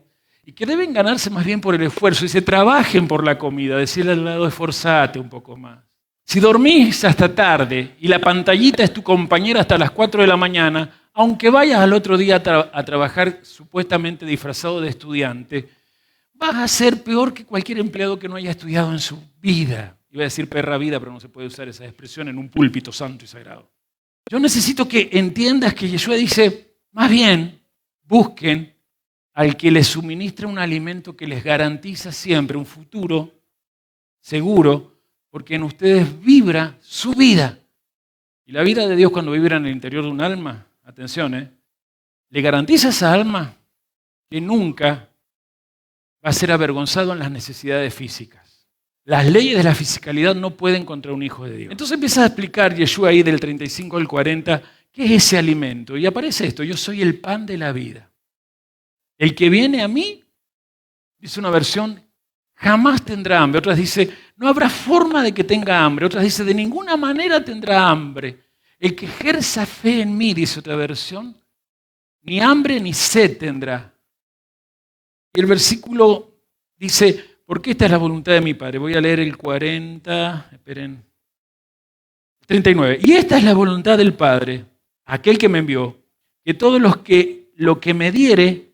y que deben ganarse más bien por el esfuerzo y se trabajen por la comida, decirle al lado, esforzate un poco más. Si dormís hasta tarde y la pantallita es tu compañera hasta las 4 de la mañana, aunque vayas al otro día a trabajar supuestamente disfrazado de estudiante, vas a ser peor que cualquier empleado que no haya estudiado en su vida. Iba a decir perra vida, pero no se puede usar esa expresión en un púlpito santo y sagrado. Yo necesito que entiendas que Yeshua dice, más bien, busquen al que les suministra un alimento que les garantiza siempre un futuro seguro, porque en ustedes vibra su vida. Y la vida de Dios cuando vibra en el interior de un alma, atención, le garantiza a esa alma que nunca va a ser avergonzado en las necesidades físicas. Las leyes de la fisicalidad no pueden contra un hijo de Dios. Entonces empieza a explicar Yeshua ahí del 35 al 40, ¿qué es ese alimento? Y aparece esto, yo soy el pan de la vida. El que viene a mí, dice una versión, jamás tendrá hambre. Otras dice, no habrá forma de que tenga hambre. Otras dice, de ninguna manera tendrá hambre. El que ejerza fe en mí, dice otra versión, ni hambre ni sed tendrá. Y el versículo dice, porque esta es la voluntad de mi Padre. Voy a leer el 40, esperen, 39. Y esta es la voluntad del Padre, aquel que me envió, que todos lo que me diere,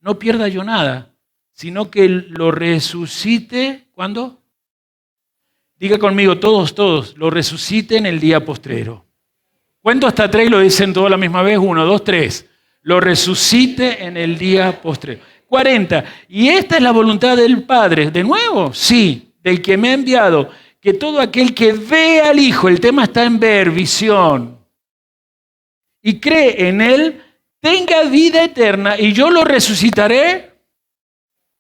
no pierda yo nada, sino que lo resucite, ¿cuándo? Diga conmigo, todos, lo resucite en el día postrero. Cuento hasta 3 y lo dicen todos a la misma vez, 1, 2, 3. Lo resucite en el día postrero. 40. Y esta es la voluntad del Padre. ¿De nuevo? Sí, del que me ha enviado, que todo aquel que ve al Hijo, el tema está en ver, visión, y cree en Él, tenga vida eterna, y yo lo resucitaré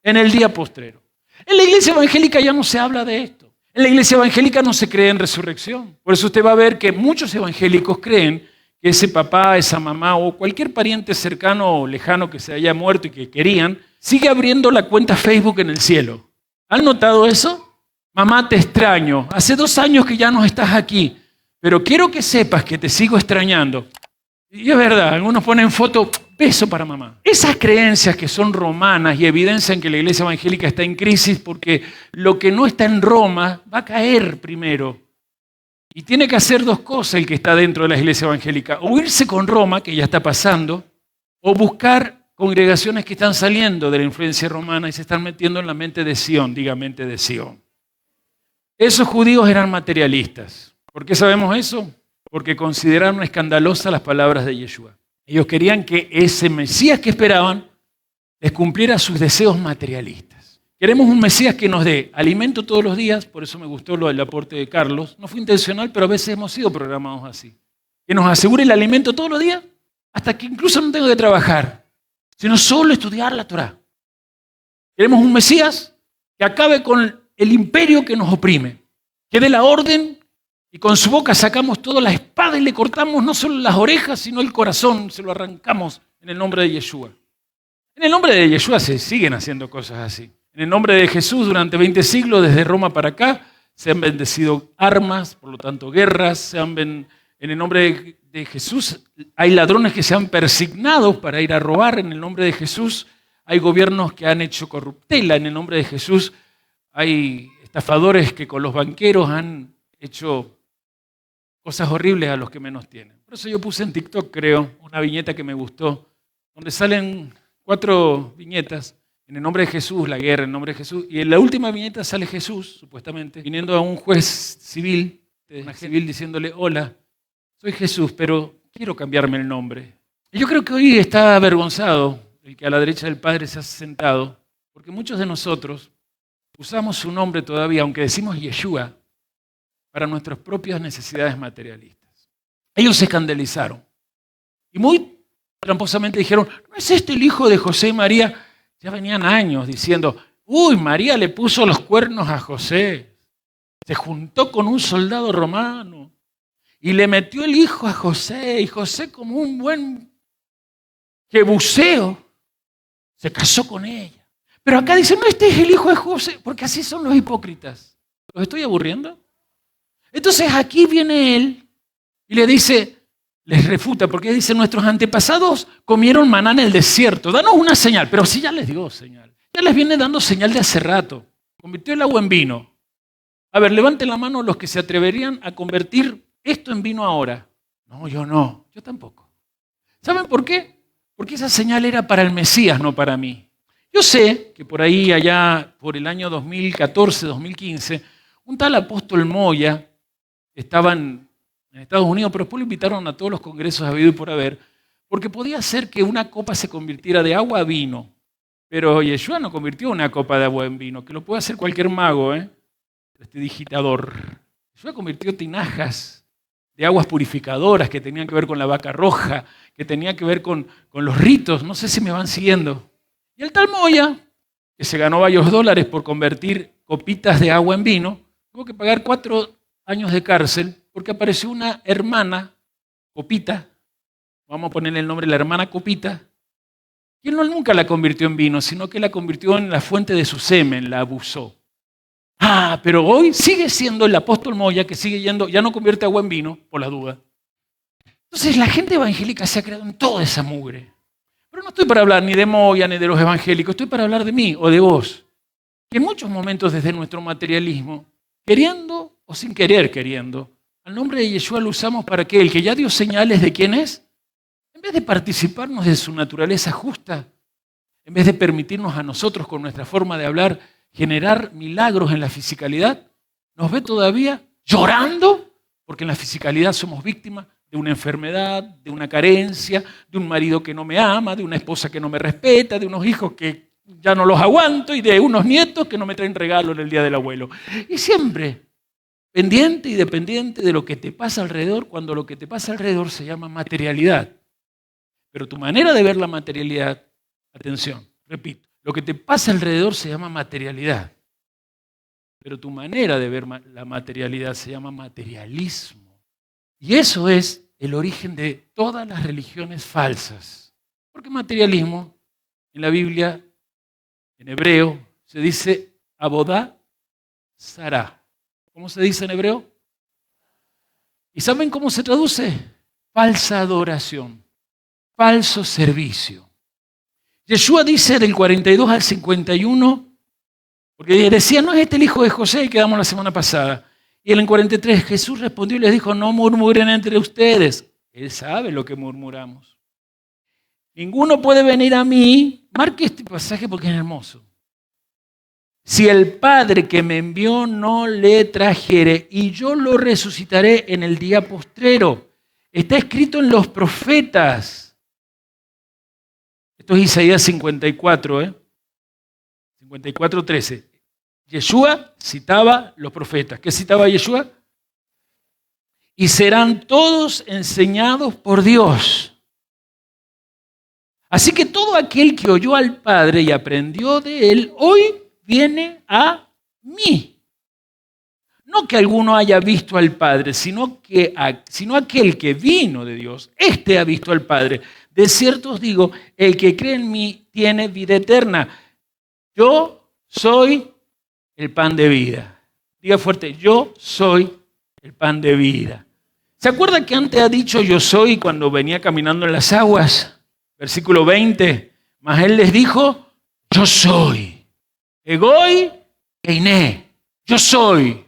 en el día postrero. En la iglesia evangélica ya no se habla de esto. En la iglesia evangélica no se cree en resurrección. Por eso usted va a ver que muchos evangélicos creen que ese papá, esa mamá o cualquier pariente cercano o lejano que se haya muerto y que querían, sigue abriendo la cuenta Facebook en el cielo. ¿Han notado eso? Mamá, te extraño. Hace 2 años que ya no estás aquí, pero quiero que sepas que te sigo extrañando. Y es verdad, algunos ponen foto, beso para mamá. Esas creencias que son romanas y evidencian que la iglesia evangélica está en crisis porque lo que no está en Roma va a caer primero. Y tiene que hacer 2 cosas el que está dentro de la iglesia evangélica. O irse con Roma, que ya está pasando, o buscar congregaciones que están saliendo de la influencia romana y se están metiendo en la mente de Sión, diga mente de Sión. Esos judíos eran materialistas. ¿Por qué sabemos eso? Porque consideraron escandalosas las palabras de Yeshua. Ellos querían que ese Mesías que esperaban les cumpliera sus deseos materialistas. Queremos un Mesías que nos dé alimento todos los días, por eso me gustó lo del aporte de Carlos. No fue intencional, pero a veces hemos sido programados así. Que nos asegure el alimento todos los días, hasta que incluso no tengo que trabajar, sino solo estudiar la Torá. Queremos un Mesías que acabe con el imperio que nos oprime, que dé la orden y con su boca sacamos toda la espada y le cortamos no solo las orejas, sino el corazón, se lo arrancamos en el nombre de Yeshua. En el nombre de Yeshua se siguen haciendo cosas así. En el nombre de Jesús, durante 20 siglos, desde Roma para acá, se han bendecido armas, por lo tanto guerras, en el nombre de Jesús hay ladrones que se han persignado para ir a robar, en el nombre de Jesús hay gobiernos que han hecho corruptela, en el nombre de Jesús hay estafadores que con los banqueros han hecho cosas horribles a los que menos tienen. Por eso yo puse en TikTok, creo, una viñeta que me gustó, donde salen 4 viñetas, en el nombre de Jesús, la guerra, en el nombre de Jesús, y en la última viñeta sale Jesús, supuestamente, viniendo a un juez civil, diciéndole, hola, soy Jesús, pero quiero cambiarme el nombre. Y yo creo que hoy está avergonzado el que a la derecha del Padre se ha sentado, porque muchos de nosotros usamos su nombre todavía, aunque decimos Yeshua, para nuestras propias necesidades materialistas. Ellos se escandalizaron y muy tramposamente dijeron, ¿no es este el hijo de José y María? Ya venían años diciendo, uy, María le puso los cuernos a José, se juntó con un soldado romano y le metió el hijo a José y José como un buen jebuseo se casó con ella. Pero acá dicen, no, este es el hijo de José, porque así son los hipócritas. ¿Los estoy aburriendo? Entonces aquí viene él y le dice, les refuta, porque dice, nuestros antepasados comieron maná en el desierto, danos una señal, pero sí ya les dio señal, ya les viene dando señal de hace rato, convirtió el agua en vino. A ver, levanten la mano los que se atreverían a convertir esto en vino ahora. No, yo tampoco. ¿Saben por qué? Porque esa señal era para el Mesías, no para mí. Yo sé que por ahí, allá por el año 2014, 2015, un tal apóstol Moya, estaban en Estados Unidos, pero después lo invitaron a todos los congresos habido y por haber, porque podía ser que una copa se convirtiera de agua a vino, pero Yeshua no convirtió una copa de agua en vino, que lo puede hacer cualquier mago, este digitador. Yeshua convirtió tinajas de aguas purificadoras que tenían que ver con la vaca roja, que tenían que ver con los ritos, no sé si me van siguiendo. Y el tal Moya, que se ganó varios dólares por convertir copitas de agua en vino, tuvo que pagar 4 años de cárcel porque apareció una hermana, Copita, vamos a ponerle el nombre, la hermana Copita, que nunca la convirtió en vino, sino que la convirtió en la fuente de su semen, la abusó. Pero hoy sigue siendo el apóstol Moya que sigue yendo, ya no convierte agua en vino, por la duda. Entonces la gente evangélica se ha creado en toda esa mugre. Pero no estoy para hablar ni de Moya ni de los evangélicos, estoy para hablar de mí o de vos. Que en muchos momentos desde nuestro materialismo, queriendo o sin querer queriendo, al nombre de Yeshua lo usamos para que el que ya dio señales de quién es, en vez de participarnos de su naturaleza justa, en vez de permitirnos a nosotros con nuestra forma de hablar generar milagros en la fisicalidad, nos ve todavía llorando porque en la fisicalidad somos víctimas de una enfermedad, de una carencia, de un marido que no me ama, de una esposa que no me respeta, de unos hijos que ya no los aguanto y de unos nietos que no me traen regalo en el día del abuelo. Y siempre pendiente y dependiente de lo que te pasa alrededor, cuando lo que te pasa alrededor se llama materialidad. Pero tu manera de ver la materialidad, atención, repito, lo que te pasa alrededor se llama materialidad. Pero tu manera de ver la materialidad se llama materialismo. Y eso es el origen de todas las religiones falsas. Porque materialismo, en la Biblia, en hebreo, se dice Abodá Zará. ¿Cómo se dice en hebreo? ¿Y saben cómo se traduce? Falsa adoración, falso servicio. Yeshua dice del 42 al 51, porque decía, no es este el hijo de José que damos la semana pasada. Y en el 43 Jesús respondió y les dijo, no murmuren entre ustedes. Él sabe lo que murmuramos. Ninguno puede venir a mí. Marque este pasaje porque es hermoso. Si el Padre que me envió no le trajere, y yo lo resucitaré en el día postrero. Está escrito en los profetas. Esto es Isaías 54, 54:13. Yeshua citaba los profetas. ¿Qué citaba Yeshua? Y serán todos enseñados por Dios. Así que todo aquel que oyó al Padre y aprendió de él, hoy viene a mí. No que alguno haya visto al Padre, sino aquel que vino de Dios, este ha visto al Padre. De cierto os digo, el que cree en mí tiene vida eterna. Yo soy el pan de vida. Diga fuerte, yo soy el pan de vida. ¿Se acuerda que antes ha dicho yo soy cuando venía caminando en las aguas? Versículo 20. Mas él les dijo, yo soy. Egoi einé. Yo soy.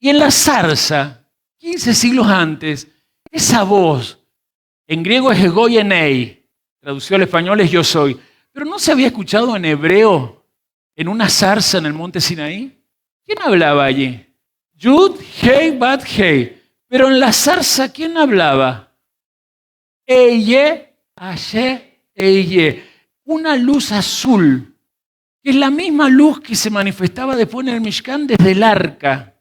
Y en la zarza, 15 siglos antes, esa voz, en griego es egoi enei, traducido al español es yo soy, pero no se había escuchado en hebreo en una zarza en el monte Sinaí. ¿Quién hablaba allí? Yud, Hei, Bat, Hei. Pero en la zarza, ¿quién hablaba? Eye, Ashe, Eye. Una luz azul, que es la misma luz que se manifestaba después en el Mishkan desde el arca.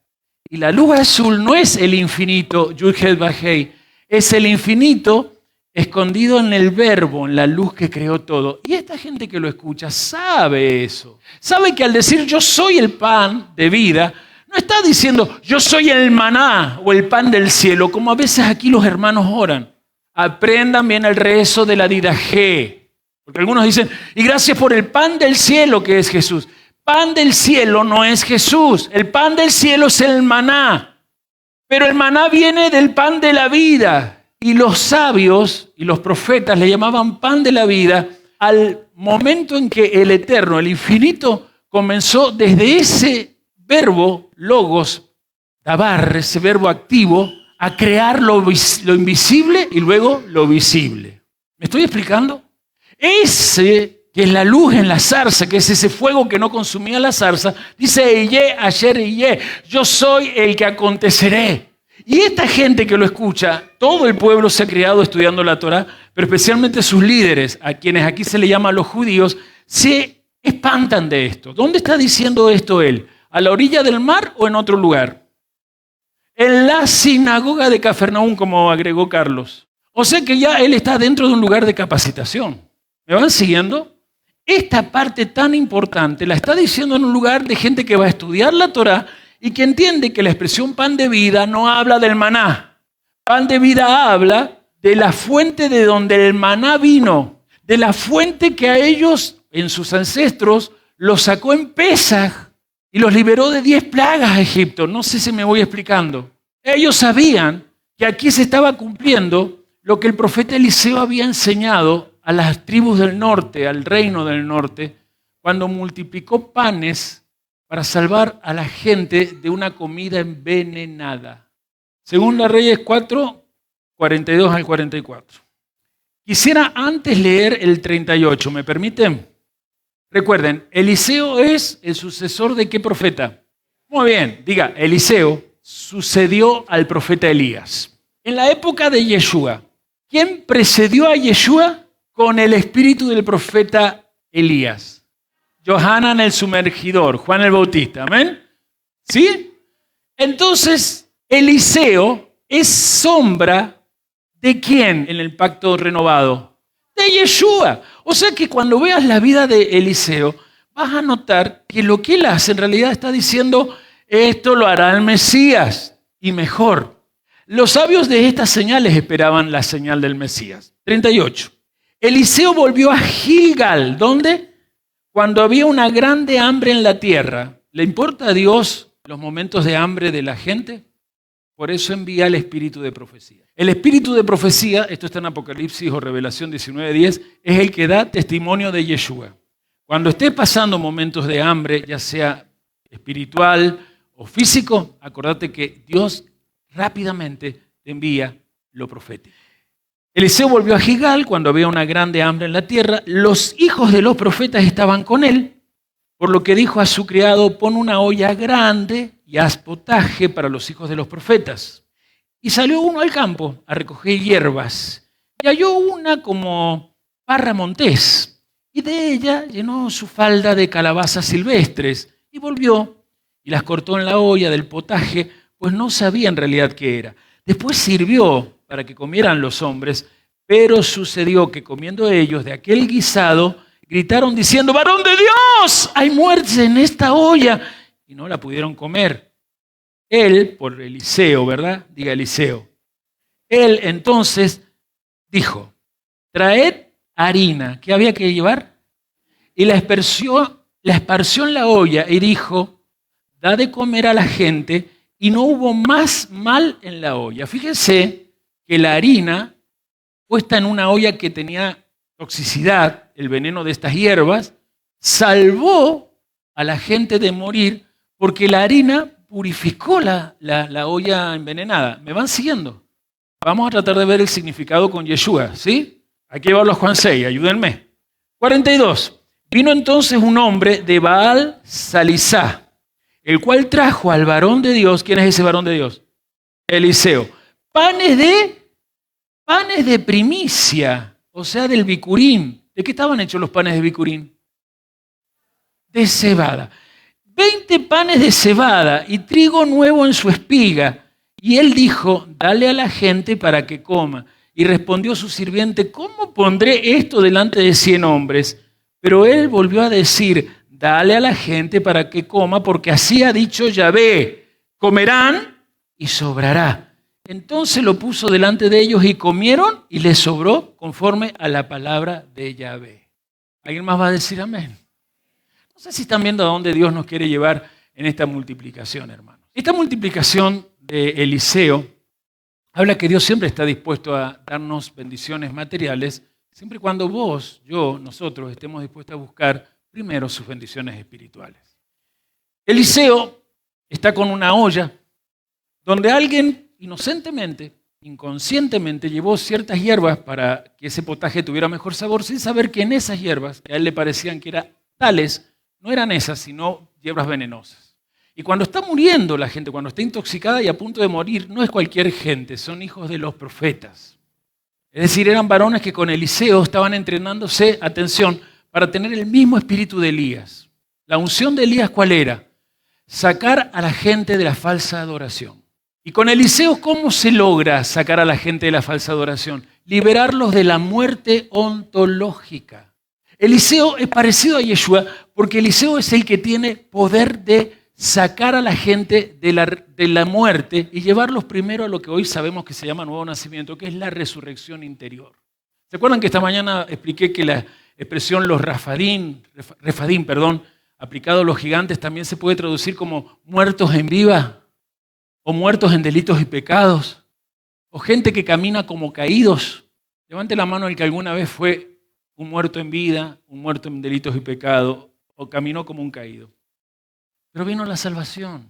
Y la luz azul no es el infinito, Yud, Hei, Bat, Hei. Es el infinito escondido en el verbo, en la luz que creó todo. Y esta gente que lo escucha sabe eso. Sabe que al decir yo soy el pan de vida, no está diciendo yo soy el maná o el pan del cielo, como a veces aquí los hermanos oran. Aprendan bien el rezo de la Didajé. Porque algunos dicen, y gracias por el pan del cielo que es Jesús. Pan del cielo no es Jesús. El pan del cielo es el maná. Pero el maná viene del pan de la vida. Y los sabios y los profetas le llamaban pan de la vida al momento en que el eterno, el infinito, comenzó desde ese verbo, logos, dabar, ese verbo activo, a crear lo invisible y luego lo visible. ¿Me estoy explicando? Ese que es la luz en la zarza, que es ese fuego que no consumía la zarza, dice, Eye, ayer, Eye, yo soy el que aconteceré. Y esta gente que lo escucha, todo el pueblo se ha criado estudiando la Torá, pero especialmente sus líderes, a quienes aquí se le llama los judíos, se espantan de esto. ¿Dónde está diciendo esto él? ¿A la orilla del mar o en otro lugar? En la sinagoga de Cafarnaúm, como agregó Carlos. O sea que ya él está dentro de un lugar de capacitación. ¿Me van siguiendo? Esta parte tan importante la está diciendo en un lugar de gente que va a estudiar la Torá y que entiende que la expresión pan de vida no habla del maná. Pan de vida habla de la fuente de donde el maná vino, de la fuente que a ellos, en sus ancestros, los sacó en Pesaj y los liberó de 10 plagas a Egipto. No sé si me voy explicando. Ellos sabían que aquí se estaba cumpliendo lo que el profeta Eliseo había enseñado a las tribus del norte, al reino del norte, cuando multiplicó panes para salvar a la gente de una comida envenenada. Segunda Reyes 4, 42 al 44. Quisiera antes leer el 38, ¿me permiten? Recuerden, Eliseo es el sucesor de ¿qué profeta? Muy bien, diga, Eliseo sucedió al profeta Elías. En la época de Yeshua, ¿quién precedió a Yeshua con el espíritu del profeta Elías? Yohanan el sumergidor, Juan el Bautista, ¿amén? ¿Sí? Entonces, Eliseo es sombra ¿de quién en el pacto renovado? De Yeshua. O sea que cuando veas la vida de Eliseo, vas a notar que lo que él hace en realidad está diciendo, esto lo hará el Mesías y mejor. Los sabios de estas señales esperaban la señal del Mesías. 38. Eliseo volvió a Gilgal. ¿Dónde? Cuando había una grande hambre en la tierra. ¿Le importa a Dios los momentos de hambre de la gente? Por eso envía el espíritu de profecía. El espíritu de profecía, esto está en Apocalipsis o Revelación 19:10, es el que da testimonio de Yeshua. Cuando esté pasando momentos de hambre, ya sea espiritual o físico, acordate que Dios rápidamente te envía lo profético. Eliseo volvió a Gilgal cuando había una grande hambre en la tierra. Los hijos de los profetas estaban con él, por lo que dijo a su criado: pon una olla grande y haz potaje para los hijos de los profetas. Y salió uno al campo a recoger hierbas, y halló una como parra montés, y de ella llenó su falda de calabazas silvestres, y volvió y las cortó en la olla del potaje, pues no sabía en realidad qué era. Después sirvió para que comieran los hombres, pero sucedió que comiendo ellos de aquel guisado, gritaron diciendo: ¡varón de Dios! ¡Hay muerte en esta olla! Y no la pudieron comer. Él, por Eliseo, ¿verdad? Diga Eliseo. Él entonces dijo: traed harina. ¿Qué había que llevar? Y la esparció en la olla y dijo: da de comer a la gente. Y no hubo más mal en la olla. Fíjense que la harina, puesta en una olla que tenía toxicidad, el veneno de estas hierbas, salvó a la gente de morir porque la harina purificó la olla envenenada. ¿Me van siguiendo? Vamos a tratar de ver el significado con Yeshua, ¿sí? Hay que llevarlo a Juan 6, ayúdenme. 42. Vino entonces un hombre de Baal Salisá, el cual trajo al varón de Dios. ¿Quién es ese varón de Dios? Eliseo. Panes de primicia, o sea, del bicurín. ¿De qué estaban hechos los panes de bicurín? De cebada. 20 panes de cebada y trigo nuevo en su espiga. Y él dijo: dale a la gente para que coma. Y respondió su sirviente: ¿cómo pondré esto delante de 100 hombres? Pero él volvió a decir: dale a la gente para que coma, porque así ha dicho Yahvé: comerán y sobrará. Entonces lo puso delante de ellos y comieron y les sobró conforme a la palabra de Yahvé. ¿Alguien más va a decir amén? No sé si están viendo a dónde Dios nos quiere llevar en esta multiplicación, hermanos. Esta multiplicación de Eliseo habla que Dios siempre está dispuesto a darnos bendiciones materiales, siempre y cuando vos, yo, nosotros estemos dispuestos a buscar primero sus bendiciones espirituales. Eliseo está con una olla donde alguien inocentemente, inconscientemente llevó ciertas hierbas para que ese potaje tuviera mejor sabor, sin saber que en esas hierbas, que a él le parecían que eran tales, no eran esas, sino hierbas venenosas. Y cuando está muriendo la gente, cuando está intoxicada y a punto de morir, no es cualquier gente, son hijos de los profetas. Es decir, eran varones que con Eliseo estaban entrenándose, atención, para tener el mismo espíritu de Elías. La unción de Elías, ¿cuál era? Sacar a la gente de la falsa adoración. Y con Eliseo, ¿cómo se logra sacar a la gente de la falsa adoración? Liberarlos de la muerte ontológica. Eliseo es parecido a Yeshua porque Eliseo es el que tiene poder de sacar a la gente de la muerte y llevarlos primero a lo que hoy sabemos que se llama nuevo nacimiento, que es la resurrección interior. ¿Se acuerdan que esta mañana expliqué que la expresión los refadim, aplicado a los gigantes, también se puede traducir como muertos en vida, o muertos en delitos y pecados, o gente que camina como caídos? Levante la mano el que alguna vez fue un muerto en vida, un muerto en delitos y pecados, o caminó como un caído. Pero vino la salvación,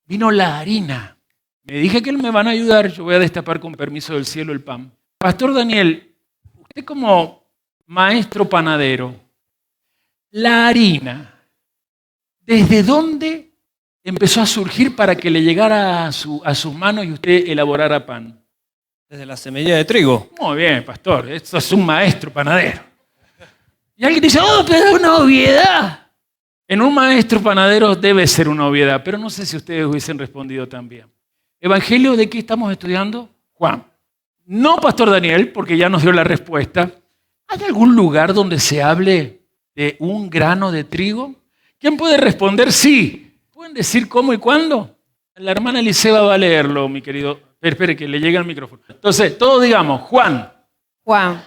vino la harina. Me dije que me van a ayudar, yo voy a destapar con permiso del cielo el pan. Pastor Daniel, usted como maestro panadero, la harina, ¿desde dónde empezó a surgir para que le llegara a sus manos y usted elaborara pan? Desde la semilla de trigo. Muy bien, pastor, esto es un maestro panadero. Y alguien dice: oh, pero es una obviedad. En un maestro panadero debe ser una obviedad, pero no sé si ustedes hubiesen respondido también. ¿Evangelio de qué estamos estudiando? Juan. No, pastor Daniel, porque ya nos dio la respuesta. ¿Hay algún lugar donde se hable de un grano de trigo? ¿Quién puede responder sí? ¿Pueden decir cómo y cuándo? La hermana Eliseba va a leerlo, mi querido Espere, que le llegue el micrófono. Entonces, todos digamos, Juan Juan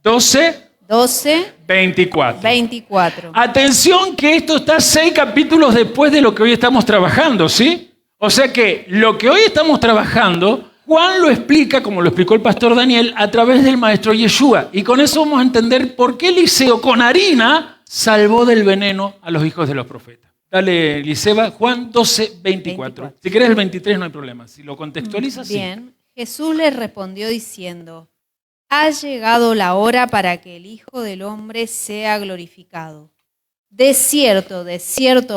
12, 12, 24. 24. Atención que esto está 6 capítulos después de lo que hoy estamos trabajando, ¿sí? O sea que lo que hoy estamos trabajando, Juan lo explica, como lo explicó el pastor Daniel, a través del maestro Yeshua. Y con eso vamos a entender por qué Eliseo con harina salvó del veneno a los hijos de los profetas. Dale, Eliseba, Juan 12, 24. Si querés el 23 no hay problema. Si lo contextualizas, Bien. Jesús le respondió diciendo: ha llegado la hora para que el Hijo del Hombre sea glorificado. De cierto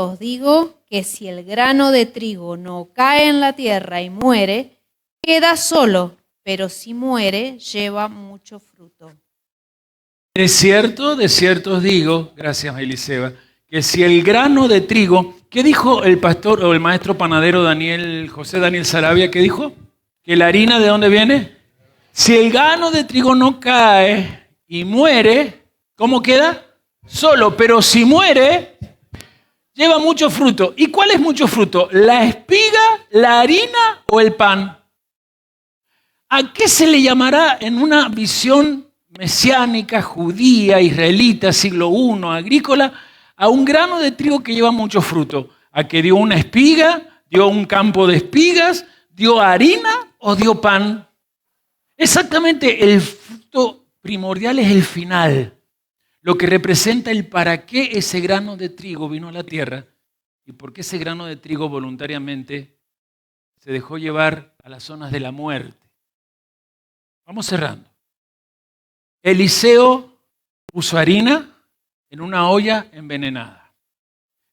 os digo que si el grano de trigo no cae en la tierra y muere, queda solo, pero si muere, lleva mucho fruto. De cierto os digo, gracias Eliseba, que si el grano de trigo, ¿qué dijo el pastor o el maestro panadero José Daniel Sarabia? ¿Qué dijo? ¿Que la harina de dónde viene? Si el grano de trigo no cae y muere, ¿cómo queda? Solo, pero si muere, lleva mucho fruto. ¿Y cuál es mucho fruto? ¿La espiga, la harina o el pan? ¿A qué se le llamará en una visión mesiánica, judía, israelita, siglo I, agrícola, a un grano de trigo que lleva mucho fruto? ¿A que dio una espiga, dio un campo de espigas, dio harina o dio pan? Exactamente, el fruto primordial es el final, lo que representa el para qué ese grano de trigo vino a la tierra y por qué ese grano de trigo voluntariamente se dejó llevar a las zonas de la muerte. Vamos cerrando. Eliseo puso harina en una olla envenenada.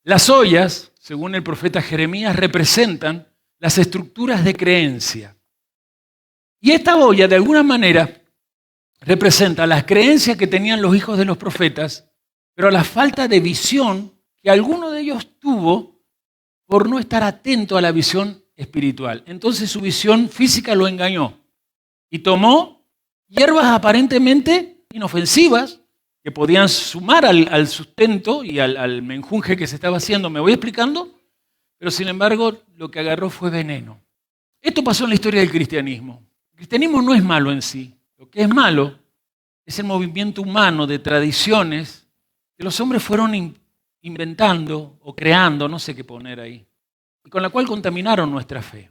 Las ollas, según el profeta Jeremías, representan las estructuras de creencia. Y esta olla, de alguna manera, representa las creencias que tenían los hijos de los profetas, pero la falta de visión que alguno de ellos tuvo por no estar atento a la visión espiritual. Entonces su visión física lo engañó y tomó hierbas aparentemente inofensivas que podían sumar al sustento y al menjunje que se estaba haciendo. ¿Me voy explicando? Pero sin embargo, lo que agarró fue veneno. Esto pasó en la historia del cristianismo. El cristianismo no es malo en sí. Lo que es malo es el movimiento humano de tradiciones que los hombres fueron inventando o creando, no sé qué poner ahí, y con la cual contaminaron nuestra fe.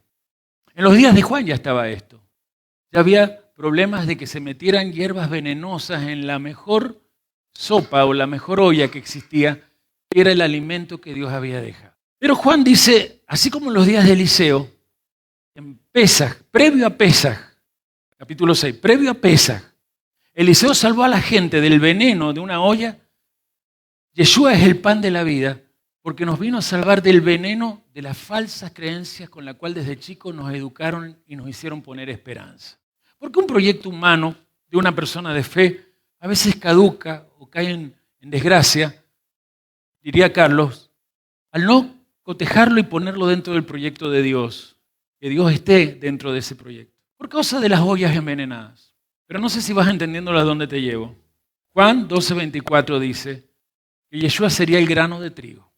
En los días de Juan ya estaba esto. Ya había problemas de que se metieran hierbas venenosas en la mejor sopa o la mejor olla que existía, que era el alimento que Dios había dejado. Pero Juan dice, así como en los días de Eliseo, en Pesaj, previo a Pesaj, capítulo 6, previo a Pesaj, Eliseo salvó a la gente del veneno de una olla. Yeshua es el pan de la vida porque nos vino a salvar del veneno de las falsas creencias con las cuales desde chicos nos educaron y nos hicieron poner esperanza. Porque un proyecto humano de una persona de fe a veces caduca o cae en desgracia, diría Carlos, al no cotejarlo y ponerlo dentro del proyecto de Dios, que Dios esté dentro de ese proyecto. Por causa de las ollas envenenadas. Pero no sé si vas entendiendo a dónde te llevo. Juan 12:24 dice que Yeshua sería el grano de trigo,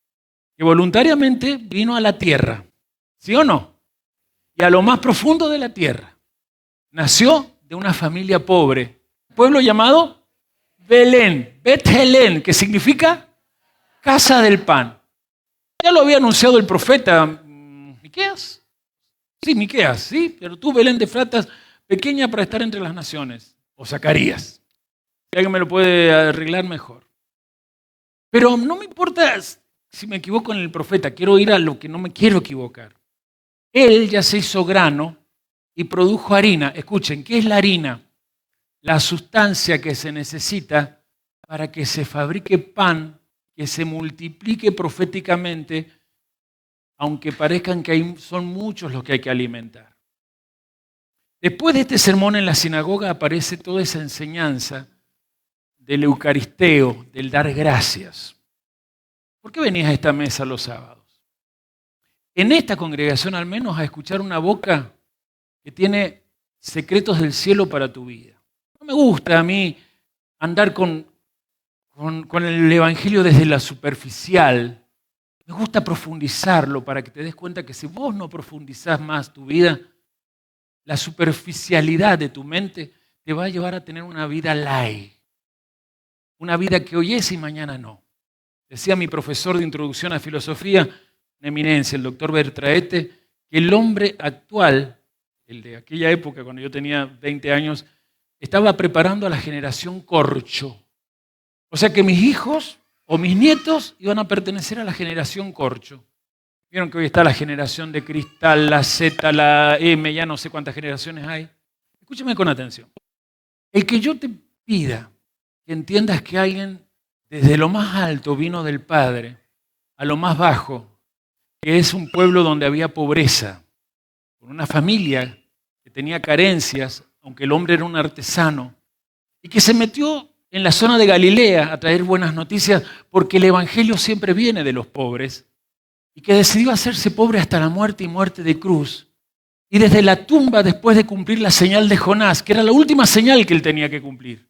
que voluntariamente vino a la tierra, ¿sí o no? Y a lo más profundo de la tierra. Nació de una familia pobre, pueblo llamado Belén, Bet-Helén, que significa casa del pan. Ya lo había anunciado el profeta Miqueas. Sí, Miqueas, sí, pero tú, Belén de Efratas, pequeña para estar entre las naciones. O Zacarías. Si alguien me lo puede arreglar mejor. Pero no me importa si me equivoco en el profeta, quiero ir a lo que no me quiero equivocar. Él ya se hizo grano y produjo harina. Escuchen, ¿qué es la harina? La sustancia que se necesita para que se fabrique pan, que se multiplique proféticamente, aunque parezcan que son muchos los que hay que alimentar. Después de este sermón en la sinagoga aparece toda esa enseñanza del eucaristeo, del dar gracias. ¿Por qué venías a esta mesa los sábados? En esta congregación al menos a escuchar una boca que tiene secretos del cielo para tu vida. No me gusta a mí andar con el evangelio desde la superficial. Me gusta profundizarlo para que te des cuenta que si vos no profundizás más tu vida, la superficialidad de tu mente te va a llevar a tener una vida light. Una vida que hoy es y mañana no. Decía mi profesor de introducción a filosofía, una eminencia, el doctor Bertraete, que el hombre actual, el de aquella época cuando yo tenía 20 años, estaba preparando a la generación corcho. O sea que mis hijos o mis nietos iban a pertenecer a la generación corcho. Vieron que hoy está la generación de cristal, la Z, la M, ya no sé cuántas generaciones hay. Escúchame con atención. El que yo te pida que entiendas que alguien desde lo más alto vino del Padre a lo más bajo, que es un pueblo donde había pobreza, con una familia que tenía carencias, aunque el hombre era un artesano, y que se metió en la zona de Galilea a traer buenas noticias porque el Evangelio siempre viene de los pobres, y que decidió hacerse pobre hasta la muerte y muerte de cruz. Y desde la tumba, después de cumplir la señal de Jonás, que era la última señal que él tenía que cumplir,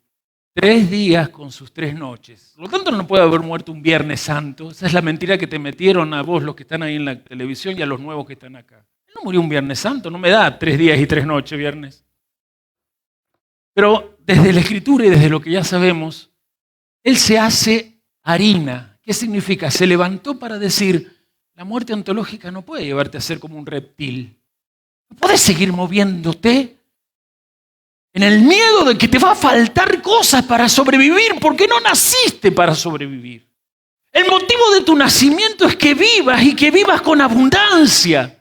3 días con sus 3 noches. Por lo tanto, no puede haber muerto un Viernes Santo. Esa es la mentira que te metieron a vos, los que están ahí en la televisión, y a los nuevos que están acá. Él no murió un Viernes Santo, no me da 3 días y 3 noches viernes. Pero desde la Escritura y desde lo que ya sabemos, él se hace harina. ¿Qué significa? Se levantó para decir, la muerte ontológica no puede llevarte a ser como un reptil. No puedes seguir moviéndote en el miedo de que te va a faltar cosas para sobrevivir, porque no naciste para sobrevivir. El motivo de tu nacimiento es que vivas y que vivas con abundancia.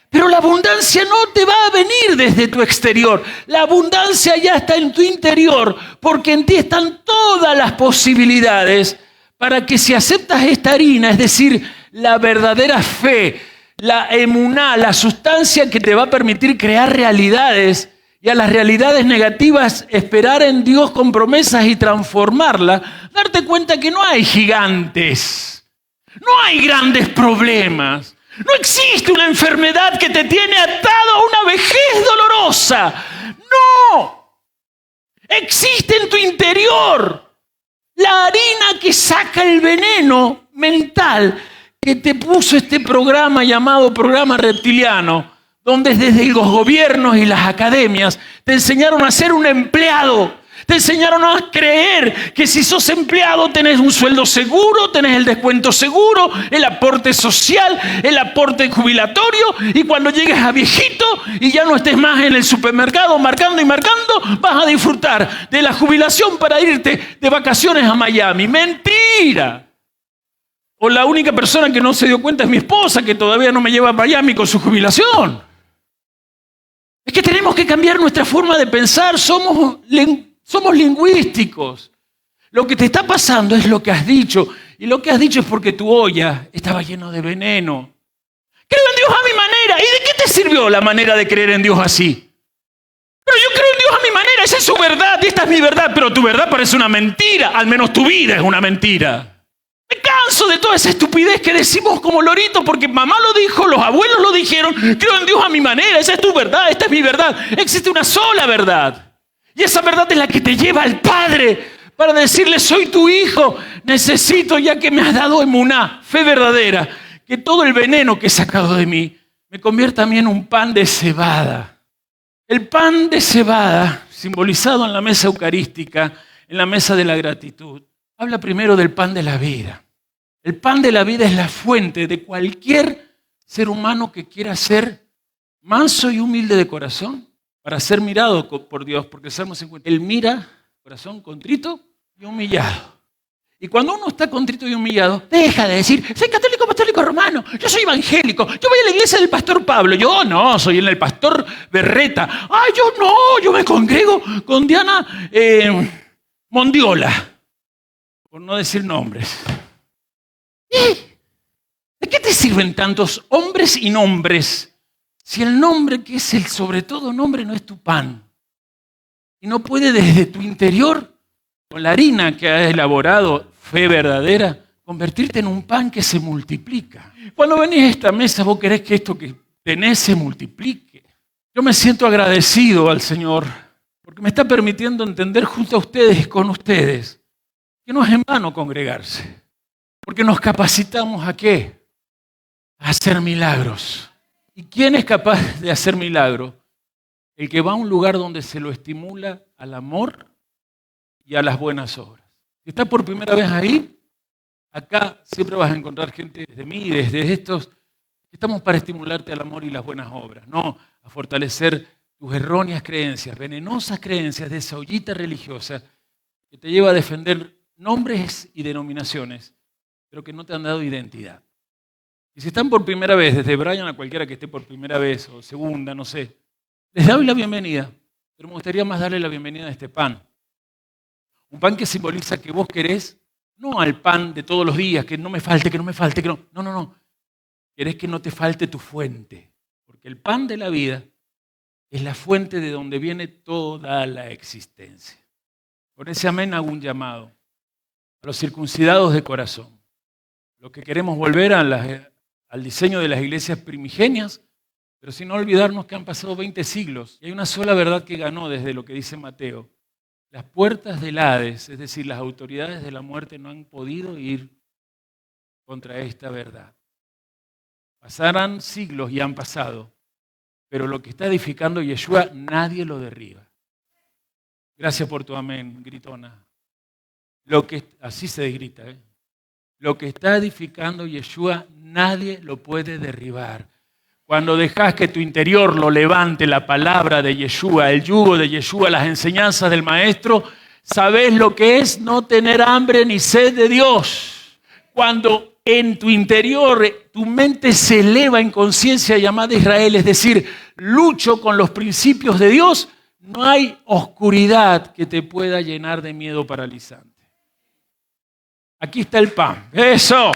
Pero la abundancia no te va a venir desde tu exterior. La abundancia ya está en tu interior, porque en ti están todas las posibilidades para que si aceptas esta harina, es decir, la verdadera fe, la emuná, la sustancia que te va a permitir crear realidades, y a las realidades negativas esperar en Dios con promesas y transformarlas, darte cuenta que no hay gigantes, no hay grandes problemas, no existe una enfermedad que te tiene atado a una vejez dolorosa. No, existe en tu interior la harina que saca el veneno mental que te puso este programa llamado programa reptiliano, donde desde los gobiernos y las academias te enseñaron a ser un empleado, te enseñaron a creer que si sos empleado tenés un sueldo seguro, tenés el descuento seguro, el aporte social, el aporte jubilatorio, y cuando llegues a viejito y ya no estés más en el supermercado marcando y marcando, vas a disfrutar de la jubilación para irte de vacaciones a Miami. ¡Mentira! O la única persona que no se dio cuenta es mi esposa, que todavía no me lleva a Miami con su jubilación. Es que tenemos que cambiar nuestra forma de pensar, somos lingüísticos. Lo que te está pasando es lo que has dicho, y lo que has dicho es porque tu olla estaba llena de veneno. Creo en Dios a mi manera. ¿Y de qué te sirvió la manera de creer en Dios así? Pero yo creo en Dios a mi manera, esa es su verdad y esta es mi verdad, pero tu verdad parece una mentira, al menos tu vida es una mentira. Me canso de toda esa estupidez que decimos como lorito porque mamá lo dijo, los abuelos lo dijeron, creo en Dios a mi manera, esa es tu verdad, esta es mi verdad. Existe una sola verdad. Y esa verdad es la que te lleva al Padre para decirle, soy tu hijo, necesito ya que me has dado emuná, fe verdadera, que todo el veneno que he sacado de mí me convierta a mí en un pan de cebada. El pan de cebada, simbolizado en la mesa eucarística, en la mesa de la gratitud, habla primero del pan de la vida. El pan de la vida es la fuente de cualquier ser humano que quiera ser manso y humilde de corazón para ser mirado por Dios, porque el Salmo 50, Él mira corazón contrito y humillado. Y cuando uno está contrito y humillado, deja de decir, soy católico, apostólico, romano, yo soy evangélico, yo voy a la iglesia del pastor Pablo, yo no, soy el pastor Berreta, yo no, yo me congrego con Diana Mondiola. Por no decir nombres. ¿De qué te sirven tantos hombres y nombres si el nombre que es el sobre todo nombre no es tu pan? Y no puede desde tu interior, con la harina que has elaborado, fe verdadera, convertirte en un pan que se multiplica. Cuando venís a esta mesa vos querés que esto que tenés se multiplique. Yo me siento agradecido al Señor porque me está permitiendo entender junto a ustedes y con ustedes que no es en vano congregarse, porque nos capacitamos ¿a qué? A hacer milagros. ¿Y quién es capaz de hacer milagros? El que va a un lugar donde se lo estimula al amor y a las buenas obras. Si estás por primera vez ahí, acá siempre vas a encontrar gente desde mí, desde estos, que estamos para estimularte al amor y las buenas obras, no a fortalecer tus erróneas creencias, venenosas creencias de esa ollita religiosa que te lleva a defender nombres y denominaciones, pero que no te han dado identidad. Y si están por primera vez, desde Brian a cualquiera que esté por primera vez o segunda, no sé, les doy la bienvenida, pero me gustaría más darle la bienvenida a este pan. Un pan que simboliza que vos querés, no al pan de todos los días, que no me falte, que no me falte, que no. No. Querés que no te falte tu fuente, porque el pan de la vida es la fuente de donde viene toda la existencia. Por ese amén hago un llamado a los circuncidados de corazón, los que queremos volver al diseño de las iglesias primigenias, pero sin olvidarnos que han pasado 20 siglos y hay una sola verdad que ganó desde lo que dice Mateo. Las puertas del Hades, es decir, las autoridades de la muerte, no han podido ir contra esta verdad. Pasarán siglos y han pasado, pero lo que está edificando Yeshua nadie lo derriba. Gracias por tu amén, gritona. Así se grita, ¿eh? Lo que está edificando Yeshua nadie lo puede derribar. Cuando dejas que tu interior lo levante la palabra de Yeshua, el yugo de Yeshua, las enseñanzas del Maestro, sabes lo que es no tener hambre ni sed de Dios. Cuando en tu interior tu mente se eleva en conciencia llamada Israel, es decir, lucho con los principios de Dios, no hay oscuridad que te pueda llenar de miedo paralizante. Aquí está el pan. ¡Eso!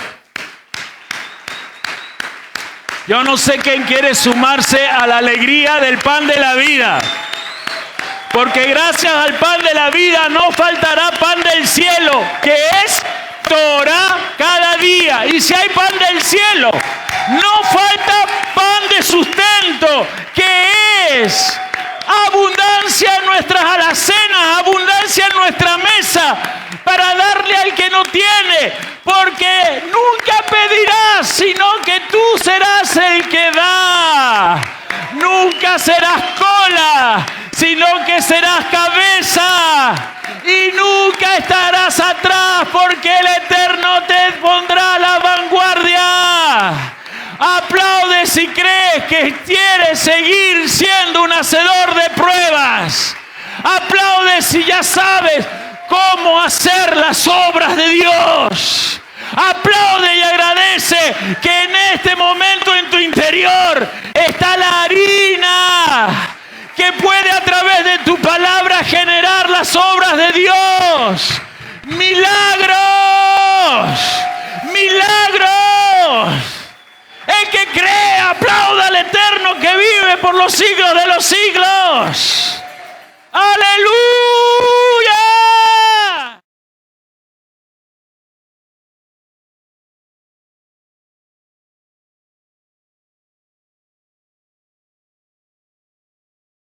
Yo no sé quién quiere sumarse a la alegría del pan de la vida. Porque gracias al pan de la vida no faltará pan del cielo, que es Torah cada día. Y si hay pan del cielo, no falta pan de sustento, que es abundancia en nuestras alacenas, abundancia en nuestra mesa, para darle al que no tiene, porque nunca pedirás, sino que tú serás el que da. Nunca serás cola, sino que serás cabeza, y nunca estarás atrás, porque el Eterno te pondrá a la vanguardia. Aplaude si crees que quieres seguir siendo un hacedor de pruebas. Aplaude si ya sabes cómo hacer las obras de Dios. Aplaude y agradece que en este momento en tu interior está la harina que puede a través de tu palabra generar las obras de Dios. ¡Milagros! ¡Milagros! El que cree, aplauda al Eterno que vive por los siglos de los siglos. ¡Aleluya!